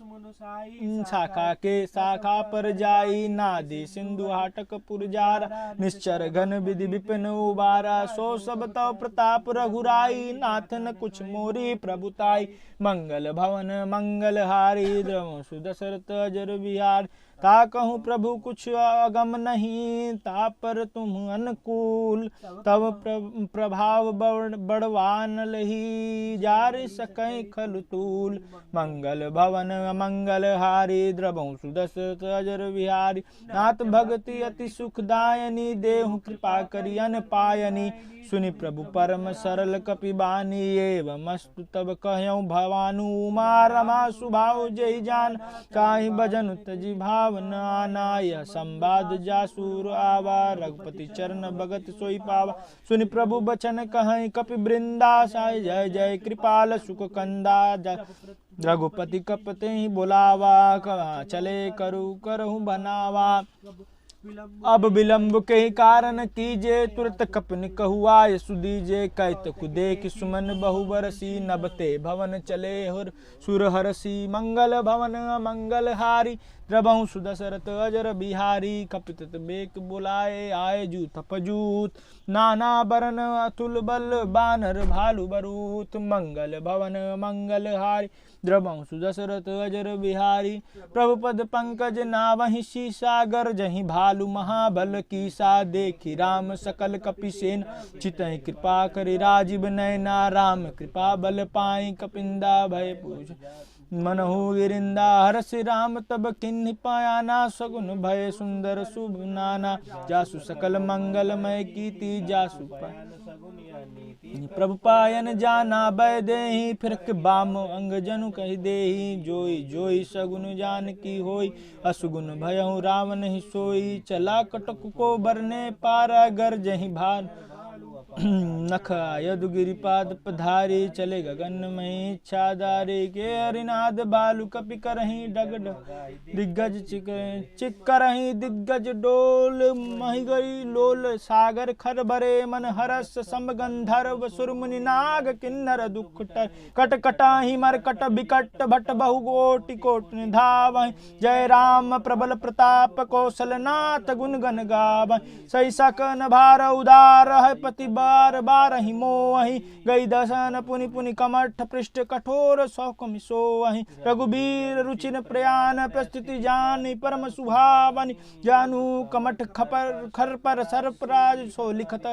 Speaker 3: शाखा के शाखा पर जाई, नादी सिंधु हाटक पुरजारा, निश्चर घन विधि विपिन उबारा, सो सब तव प्रताप रघुराई, नाथ न कुछ मोरी प्रभुताई, मंगल भवन मंगल हारी, द्रवं सुदशरथ अजर बिहारी, ता कहूँ प्रभु कुछ अगम नहीं, ता पर तुम अनुकूल, तब प्रभाव बड़वान लही, जार सकै खलु तूल, मंगल भवन मंगल हारी, द्रवं सुदशरथ अजर बिहारी, नाथ भगति अति सुखदायनी, देहु कृपा करि अन पायनी, सुनि प्रभु परम सरल कपि बानी, एवमस्तु तब कहऊँ भवानु, उमा रमा सुभाव जय जान, काहि भजन तजि भावना, यह संवाद जासूर आवा, रघुपति चरण भगत सोई पावा, सुनि प्रभु बचन कहि कपि वृंदा, साई जय जय कृपाल सुख कंदा, रघुपति कपते ही बुलावा, कहाँ चले करहु बनावा, अब विलंब के कारण कीजे, तुरत कपन कहुआय सुदीजे, कैतक देख सुमन बहु बरसी, नबते भवन चले हुर सुर हरसी, मंगल भवन मंगल हारी, द्रवं सुदशरथ अजर बिहारी, कपित बेक बुलाए आए जूथ पजूत, नाना बरन अतुल बल बानर भालु बरूत, मंगल भवन मंगल हारी, द्रवं सुदशरथ अजर बिहारी, प्रभुपद पंकज नावहि शीसागर, जहि भालु महाबल कीसा, देखि राम सकल कपिसेन, चितहि कृपा करि राजीव नयना, राम कृपा बल पाई कपिंदा, भय पूज मनहु गिरिंदा, हरष राम तब किन्हि पायाना, सगुन भय सुंदर शुभ नाना, जासु सकल मंगलमय कीति, जासु प्रभु पायन जाना भय देहि, फिरक बाम अंग जनु कहि देहि, जोई जोई सगुन जान की होई, असुगुन भयहु रावण ही सोई, चला कटक को बरने पारा, गर जहि भार नख यदु गिरिपाद पधारी, चले गगन में इच्छाधारी, के हरिनाद बालु कपि करहि डग दिग्गज चिक्करहि दिग्गज डोल, महि गई लोल सागर खर भरे, मन हरस समगंधर्व सुरमुनि नाग किन्नर दुख टर, कट कटाहि मरकट बिकट भट बहु कोटि कोट निधावहि, जय राम प्रबल प्रताप कौशल नाथ गुण गण गावहि, सही सकन भार उदार है पति बार बार ही मोहि, गई दसन पुनि पुनि कमठ पृष्ठ कठोर सौकमि सोहि। रघुबीर रुचिर प्रयाण प्रस्तुति जानि, परम सुभावनि जानु कमठ खपर खर पर सर्पराज, सो लिखत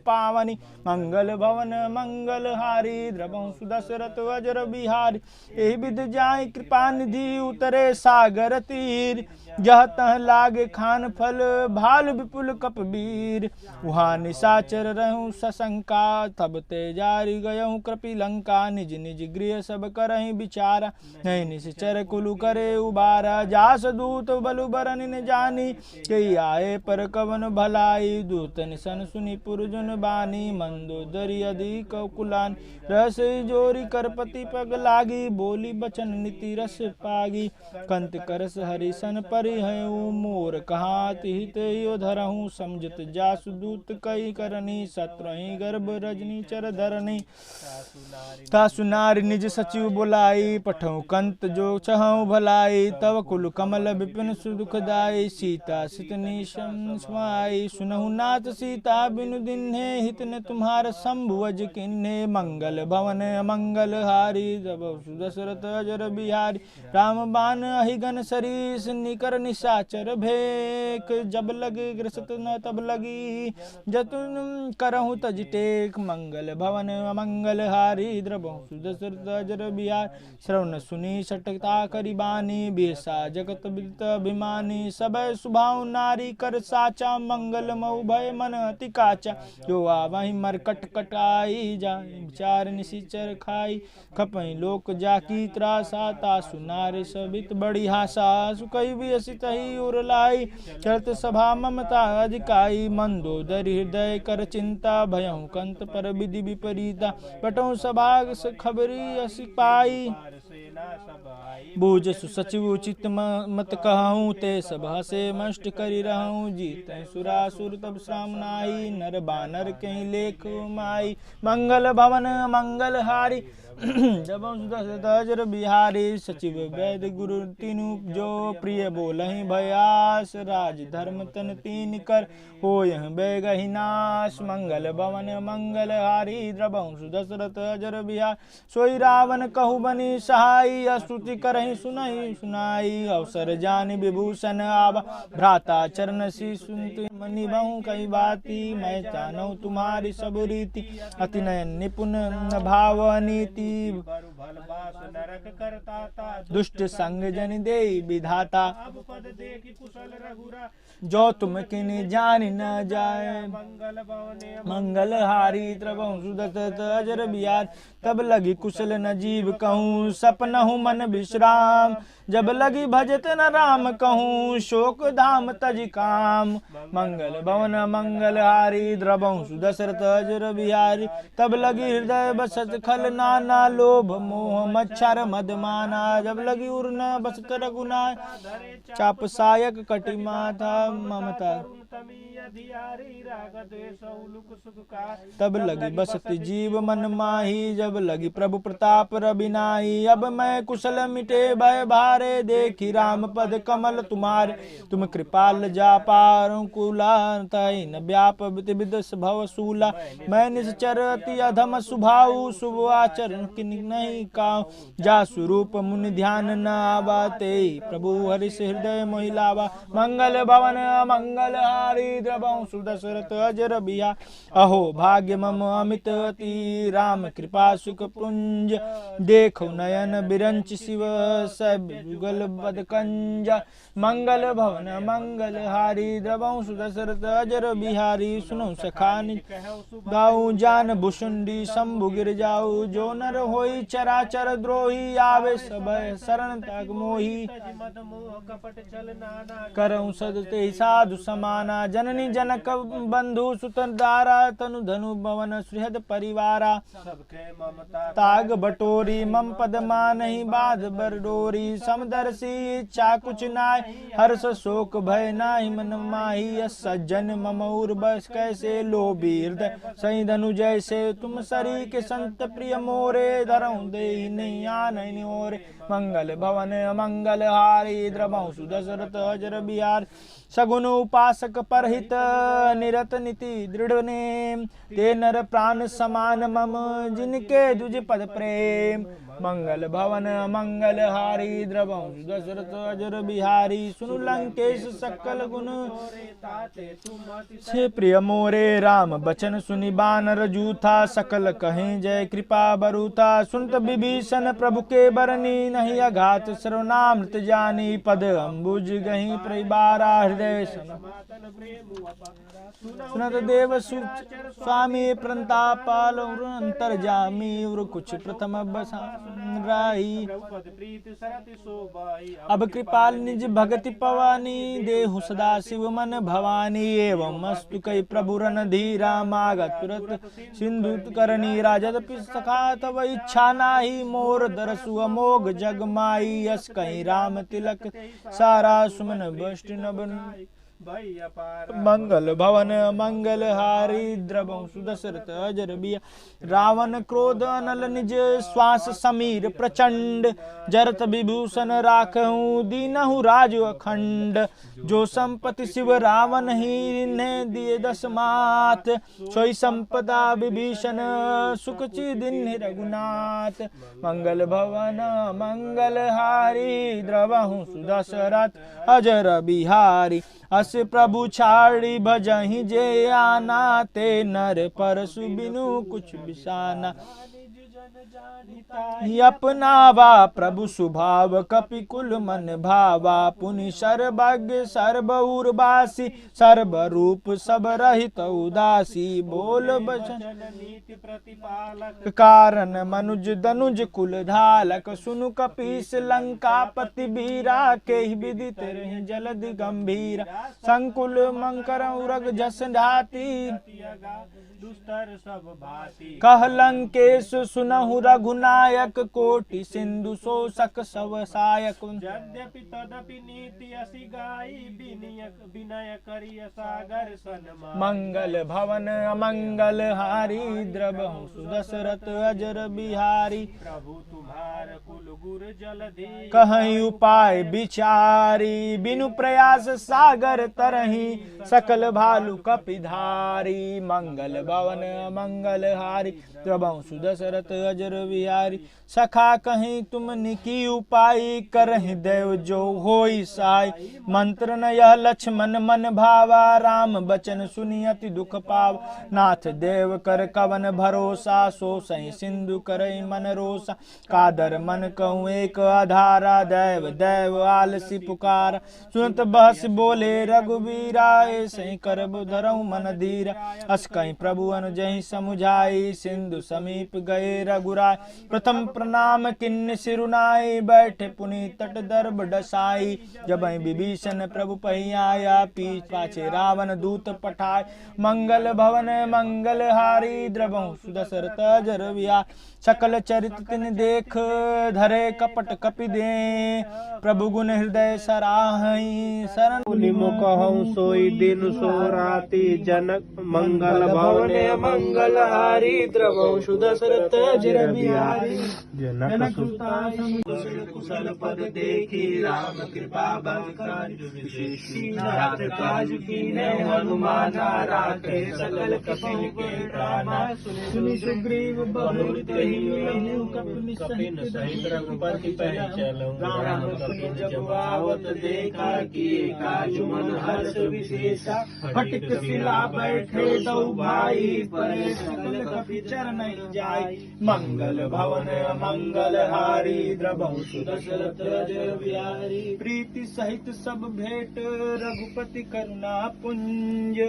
Speaker 3: पावनि। मंगल भवन मंगल हारी, द्रवहु सुदशरथ अजर बिहारी। एहि विध जाहि कृपा निधि, उतरे सागर तीर। जह तह लागे खान फल, भाल विपुल कपबीर। वहाँ निशाचर रहूं सशंका, तब ते जारी गयहूँ कृपि लंका। निज निज गृह सब करहि विचारा, नहीं निश्चर कुलु करे उबारा। जास दूत बलु बरन न जानी, कई आए पर कवन भलाई। दूत निसन सुनि पुरजन बानी, मंदोदरी अधिक कुलान। रस जोरी करपति पग लागी, बोली बचन नीति रस पागी। कंत करस हरिसन परिहयु, मोर कहात हित यो धरहूँ। समझत जासु दूत कई करनी, सत्रहि गर्भ रजनी चर धरनी। तासु नारी निज सचिव बुलाई, पठऊ कंत जो चहऊ भलाई। तव कुल कमल विपिन सुदुखदाई, सीता सितनी समाई। सुनहु नाथ सीता बिनु दिन्हे, हित न तुम्हार शंभुवज किन्हे। मंगल भवन मंगल हारी, जब दशरथ अजर बिहारी। राम बाण अहिगन सरीस, निकर निशाचर भेक। जब लगे ग्रसत न तब लगी, जतुन करहु तज टेक। मंगल भवन मंगल हारी, द्रवहु दशरथ अजर बिहार। श्रवण सुनी सटकता करि बानी, बेसा जगत विदित अभिमानी। सब सुभाव नारी कर साचा, मंगल मऊ भय मन अति काचा। जो आवहि मरकट कटाई, जाहि विचार निशिचर खाई। खपई लोक जाकी त्रासा, तासु नारी सबित बड़ी हासा। सुकई भी असित ही उरलाई, चलत सभा ममता अधिकाई। मंदोदरी हृदय कर चिंता, भयहु कंत पर विधि विपरीता। पटऊ सभा खबरी असि पाई, बूझ सुसचिव उचित मत कहूँ। ते सभा से मष्ट करि रहूँ, जीतै सुरासुर तब श्राम नाई। नर बानर कहीं लेख माई, मंगल भवन मंगल हारी। जब दशरथ अजर बिहारी, सचिव वैद गुरु तीनु जो। प्रिय बोलहि भयास, राज धर्म तन तीन कर। होयहि बेगहि नाश, मंगल भवन मंगल हारी। द्रवहु दशरथ अजर बिहार, सोई रावण कहु बनी सहाई। स्तुति करहि सुनहि सुनाई, अवसर जानि विभूषण आवा। भ्राता चरण सी सुनति निभहु कई बाती। मैं जानहु तुम्हारी सब रीति, अति नयन निपुण भाव नीति। दुष्ट संग जन दे विधाता, जो तुम किन्हीं जानि न जाए। मंगल हारी, द्रवहु दशरथ अजर बिहार। तब लगी कुशल न जीव कहूँ, सपनहु मन विश्राम। जब लगी भजत न राम कहूँ, शोक धाम तज काम। मंगल भवन मंगल हारी, द्रवहु दशरथ अजर बिहारी। तब लगी हृदय बसत खल नाना, लोभ मोह मच्छर मदमाना। जब लगी उर न बसत रघुनाय, चाप सायक कटि माथा ममता। तब लगी बसत जीव मन माही, जब लगी प्रभु प्रताप रबिनाई। अब मैं कुशल मिटे भय भारे, देखी राम पद कमल तुम्हारे। तुम कृपाल जा पारु कुला, तहि न व्याप विद भव सूला। मैं निश्चर अति अधम सुभाऊ, शुभ आचरण किन्हीं नहीं काऊ। जा स्वरूप मुनि ध्यान न आवाते, प्रभु हरिष हृदय मोहिलावा। मंगल भवन मंगल हारी, द्रवहु दशरथ अजर बिहार। अहो भाग्य मम अमित अति, राम कृपा सुख पुंज। देखो नयन बिरंच शिव, सब युगल बद कंजा। मंगल भवन मंगल हारी, द्रवहु दशरथ अजर बिहारी। सुनो सखानि गाऊं, जान भुषुंडी शंभु गिर जाऊ। जो नर होई चराचर द्रोही, आवे सब शरण तक मोही। करऊं सदते साधु समाना, जननी जनक बंधु सुत दारा। तनु धनु भवन सुहृद परिवारा, ताग बटोरी मम पद मानहि। बाध बर डोरी समदर्शी, इच्छा कुछ नाय। हर्ष शोक भय नाही मन माही। सज्जन मम उर बस कैसे, लोभी हृदय सही धनु जैसे। तुम सरी के संत प्रिय मोरे, धरऊं दे नहीं आन ओरे। मंगल भवन मंगल हारी, द्रवहु दशरथ अजर बिहार। सगुन उपासक परहित निरत नीति दृढ़ नेम ते नर प्राण समान मम जिनके दुज पद प्रेम मंगल भवन मंगल हारी द्रवं दशरथ अजर बिहारी सुनु लंकेश सकल गुण से प्रिय मोरे राम बचन सुनि बानर जूथा सकल कहीं जय कृपा बरूथा सुनत विभीषण प्रभु के बरनी नहीं अघात सर्वनामृत जानी पद अम्बुज गही परिबारा हृदय सुनत देव स्वामी प्रंतापाल अंतर जामी और कुछ प्रथम बसाई अब कृपाल निज भगति पवानी देहु सदा शिव मन भवानी एवं मस्तु कई प्रभु रन धीरा मागत तुरत सिंधु करनी राजद सखा तव इच्छा नाही मोर दरसु अमोघ जग माई यस कहीं राम तिलक सारा सुमन बष्ट नबन मंगल भवन मंगल हारी द्रवं सुदशरथ अजर बिया रावण क्रोध अनल निज श्वास समीर प्रचंड जरत विभूषण राखहु दीनहु राज अखंड जो संपत्ति शिव रावण ही ने दिए दस मात सोई संपदा विभीषण सुखची दिन रघुनाथ मंगल भवन मंगल हारी द्रवहु सुदशरथ अजर बिहारी अस प्रभु छाड़ी भजहि जे आना ते नर परसु बिनु कुछ बिसाना अपनावा प्रभु सुभाव कपि कुल मन भावा पुनि सर्वज्ञ सर्वउर्वासी सर्व रूप सब रहित उदासी बोल बचन नीति प्रतिपालक कारण मनुज दनुज कुल धालक सुनु कपीस लंकापति बीरा के विदित रहि जलधि गंभीरा संकुल मंकर उरग जस ढाती कह लंकेश सुनहु रघुनायक कोटि सिंधु शोषक सब सायक यद्यपि तदपि नीति असि गाई विनय करिय सागर सन्मान मंगल भवन अमंगल हारी द्रवहु सुदशरथ अजर बिहारी प्रभु तुम्हार कुल गुर जलधि कहीं उपाय विचारी बिनु प्रयास सागर तरही सकल भालु कपिधारी मंगल भवन मंगल हारी द्रवहु सुदशरथ अजर बिहारी सखा कहीं तुम निकी उपाय करहि देव जो होई साई मंत्र न यह लक्ष्मण मन भावा राम बचन सुनि अति दुख पाव नाथ देव कर कवन भरोसा सो सही सिंधु करई मन रोसा कादर मन कहूँ एक आधारा दैव दैव आलसी पुकार सुनत बहस बोले रघुबीरा सही कर धरऊ मन धीरा अस कहीं प्रभु अनुजहि समुझाई सिंधु समीप गए रघुराय प्रथम प्रणाम किन्न सिरुनाई बैठे पुनि तट दर्भ डसाई जब विभीषण प्रभु पही आया पीछ पाछे रावण दूत पठाय मंगल भवन मंगल हारी द्रवहु सुदशरथ अजर बिहारी सकल चरित तिन देख धरे कपट कपि दे प्रभु गुण हृदय सराहई शरण
Speaker 1: मुखहु सोई दिन सो राति जनक मंगल भवन मंगल हारी द्रवहु सुदशरथ अजर बिहारी जनक कुशल पद देखी राम कृपा बलकारी नाथ काज कीने हनुमान राखे सकल कपिन के प्राणा सुनि सुग्रीव बहुत ही कपिन सहित रघुपति पै चलो राम कपिन जब आवत देखा कि काज मन हर्ष विशेषा फटिक शिला बैठे दो भाई परे सकल कपि चरण जाय मंगल भवन मंगल हारी द्रवहु सुदशरथ अजर बिहारी प्रीति सहित सब भेंट रघुपति करुणा पुंज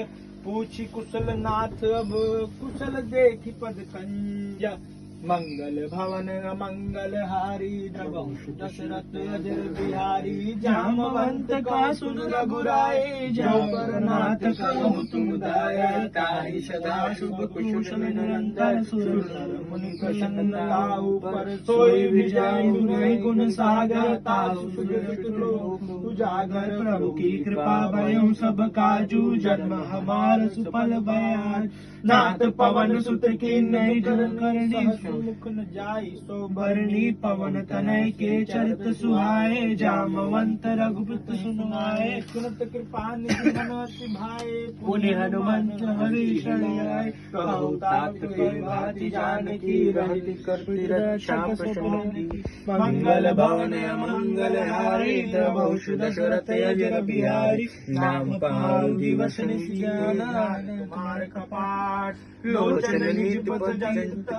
Speaker 1: पूछी कुशल नाथ अब कुशल देखी पद कंज मंगल भवन मंगल हारी द्रवहु सुदशरथ अजर बिहारी जामवंत का सुन रघुराय जबर नाथ कहु तुम दाय ताहि सदा शुभ कुशल निरंतर सुर मुनि प्रसन्न लाऊ पर सोई विजय गुण सागर तासु सुजत लोक उजागर प्रभु की कृपा भयउ सब काजू जन्म हमार सुफल बयान नाथ पवन सुत की नहीं करनी मुख न जाई सो भरनी पवन तनय के चरित सुहाए जामवंत रघुपत सुनाए सुनत कृपा निधि मनोति भाए पुनि हनुमंत हरि शरणाय कहु तात कोई भाति जानकी रहति करती रक्षा प्रसन्न मंगल भवन मंगल हारी द्रवहुषु दशरथ अजर बिहारी नाम पहाड़ु दिवस नित्याना कुमार कपाट लोचन निज पत जंत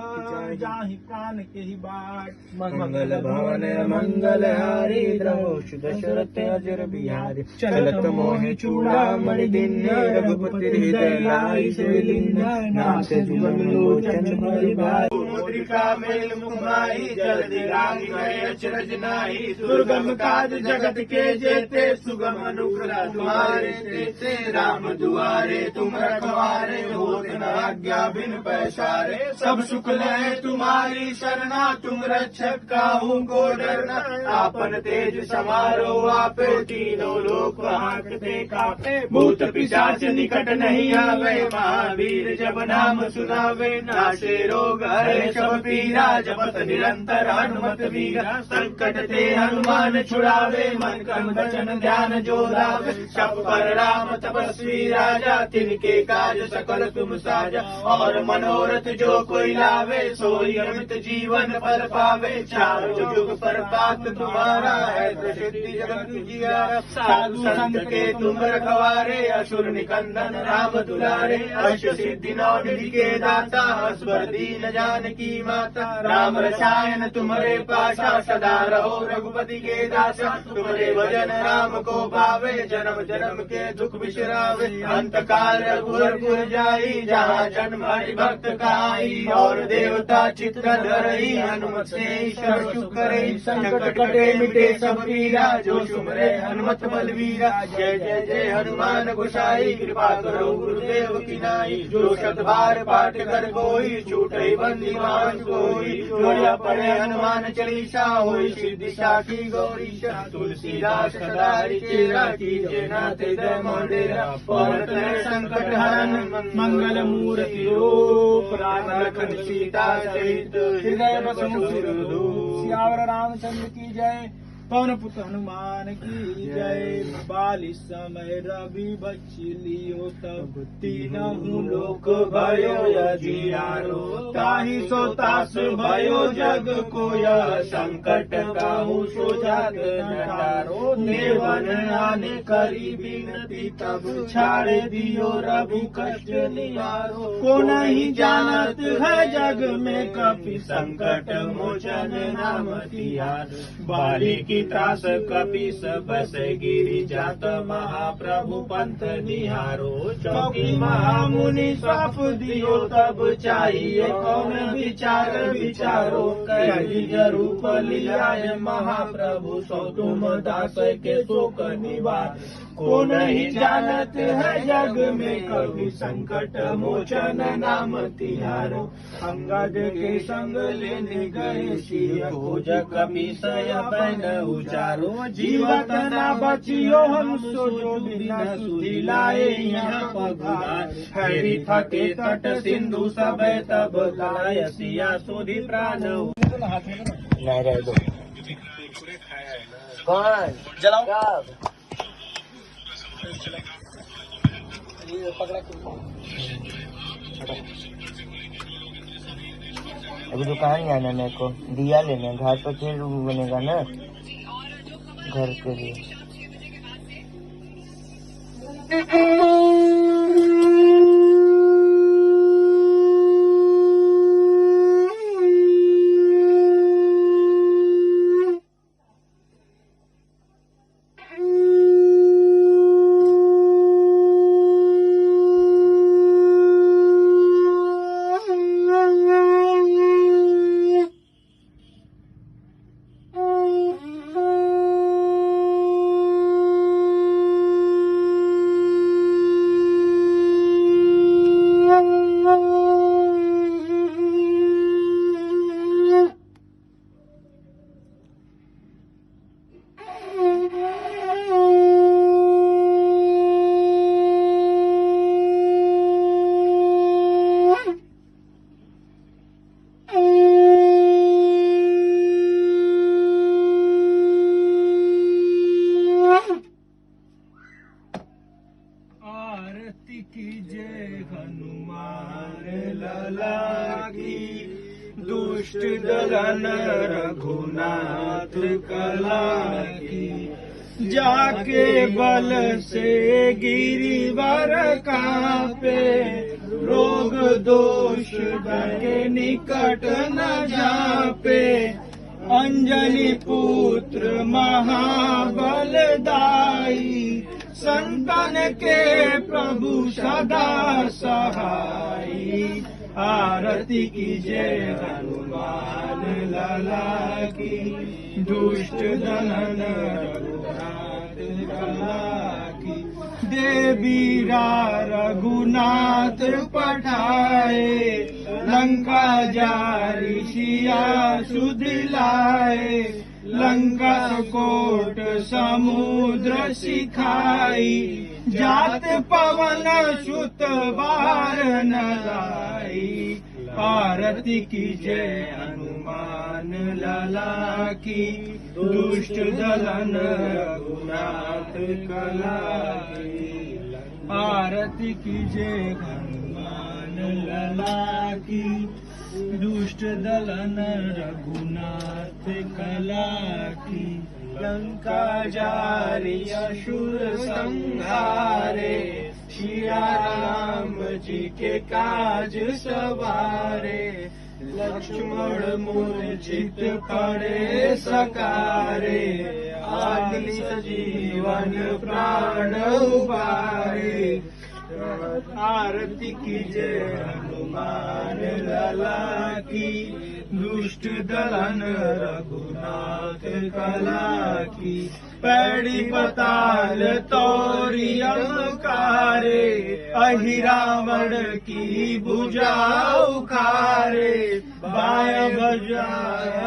Speaker 1: जाहि प्राण के ही बाट मंगल भवन मंगल हारी द्रवहुषु दशरथ अजर बिहारी चलत मोहि चूड़ामणि दिन्य रघुपति हृदय लाई सोलिन्य नाथ जुगम लोचन बलि भाई मुद्रिका मेल मुखमाई जल्दी रागी गए अचरज नाहि दुर्गम काज जगत के जेते सुगम अनुग्रह तुम्हारे तेते राम दुआरे तुम रखवारे होत न आज्ञा बिन पैसारे सब सुख लय तुम्हारी शरणा तुम रक्षक काहू को डरना आपन तेज समारो आपे तीनों लोक हांकते कापे भूत पिशाच निकट नहीं आवे महावीर जब नाम सुनावे नाशे रोग हरे सब पीरा जपत निरंतर हनुमत वीरा संकट ते हनुमान छुड़ावे मन कर्म वचन ध्यान जो लावे सब पर राम तपस्वी राजा तिनके काज सकल तुम साजा और मनोरथ जो कोई लावे सोई अमित जीवन पर पावे चारों जुग पर पात तुम्हारा है प्रसिद्धि जगत जियारा साधु संत के तुम रखवारे असुर निकंदन राम दुलारे अष्ट सिद्धि नौ निधि के दाता असवर दीन जानकी माता राम रसायन तुम्हारे पासा सदा रहो रघुपति के दासा तुम्हारे भजन राम को पावे जन्म जन्म के दुख बिसरावे अंत काल रघुवर जाई जहाँ जन्म हरि भक्त काई और देवता चित्त धरई हनुमत से ईश्वर सुख करई संकट कटे मिटे सब पीरा जो सुमरे हनुमत बलवीरा जय जय जय हनुमान गोसाई कृपा करो गुरुदेव की नाई जो शत बार पाठ कर कोई छूटे बंदी मान कोई जोया पढ़े हनुमान चालीसा होई सिद्धि साखी गौरीशा तुलसीदास सदा हरिचेरा कीजे नाथ हृदय मोडेरा और तय संकट हरन मंगल मूर्ति रूप राम लखन सीता सहित हृदय बसहु सिरधूप सियावर रामचंद्र की जय पवन पुत्र हनुमान की जय बाली समय रवि बच्ची लियो तब तीनहु लोक भयो जियारो ताहि सो तास भयो जग कोया संकट काहू सो जात नटारो देवन आने करी बिनती तब छाड़े दियो रघु कष्ट निवारो को नहीं जानत है जग में कपि संकट मोचन नाम तिहार बाली की त्रास कपि सब से गिरी जात महाप्रभु पंथ निहारो चौकी महामुनि सौंप दियो तब चाहिए कौन विचार विचारो कही रूप लिया महाप्रभु सो तुम दास के शोक निवार को नहीं जानत है जग में कभी संकट मोचन नाम तिहारो अंगद के संग लेने गए सिंह खोज कपि सय बैन उचारो जीवत न बचियो हम सो जो बिना सुधि लाए यहाँ पगुआर हरि थके तट सिंधु सब तब लाय सिया सुधि प्राण नहीं रह दो कौन जलाओ अभी दुकान जाना मेरे को दिया लेने घर पर फिर बनेगा ना घर के लिए की, दुष्ट दलन रघुनाथ कला की। जाके बल से गिरिवर कांपे, रोग दोष के निकट न जापे। अंजनी पुत्र महाबलदाई, संतन के प्रभु सदा सहाई। आरती कीजिए हनुमान लला की, दुष्ट दलन रघुनाथ कला की। देवीरा रघुनाथ पठाए, लंका जारी सिया सुदिलाए। लंका कोट समुद्र सिखाई, जात पवन सुत बार न लाई। आरती कीजिए हनुमान लला की, दुष्ट दलन रघुनाथ कला की। आरती कीजिए हनुमान लला की, दुष्ट दलन रघुनाथ कला की। लंका जारी असुर संहारे, सिया राम जी के काज सवारे। लक्ष्मण मूर्छित पड़े सकारे, अग्नि सजीवन प्राण उबारे। आरती कीजिए हनुमान लला की, दुष्ट दलन रघुनाथ कला की। पैड़ी पताल तोरी अंकारे, अहि रावण की भुजा उखारे। बाय भुजा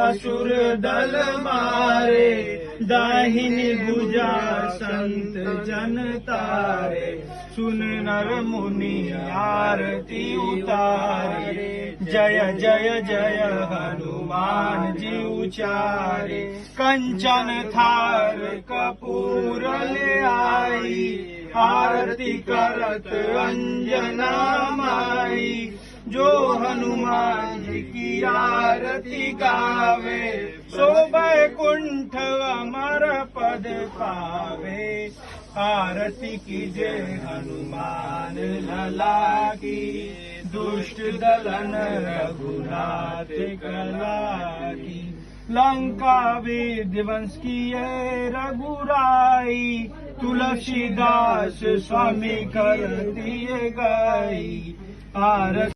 Speaker 1: असुर दल मारे, दाहिनी भुजा संत जन तारे। सुन नर मुनि आरती उतारे, जय जय जय हनुमान जी उचारे। कंचन थार कपूर ले आई, आरती करत अंजना माई। जो हनुमान जी की आरती गावे, सो बैकुंठ अमर पद पावे। आरती कीजिए हनुमान लला की, दुष्ट दलन रघुनाथ कला की। लंका विध्वंस किए रघुराई, तुलसीदास स्वामी कर दिए गई। आरती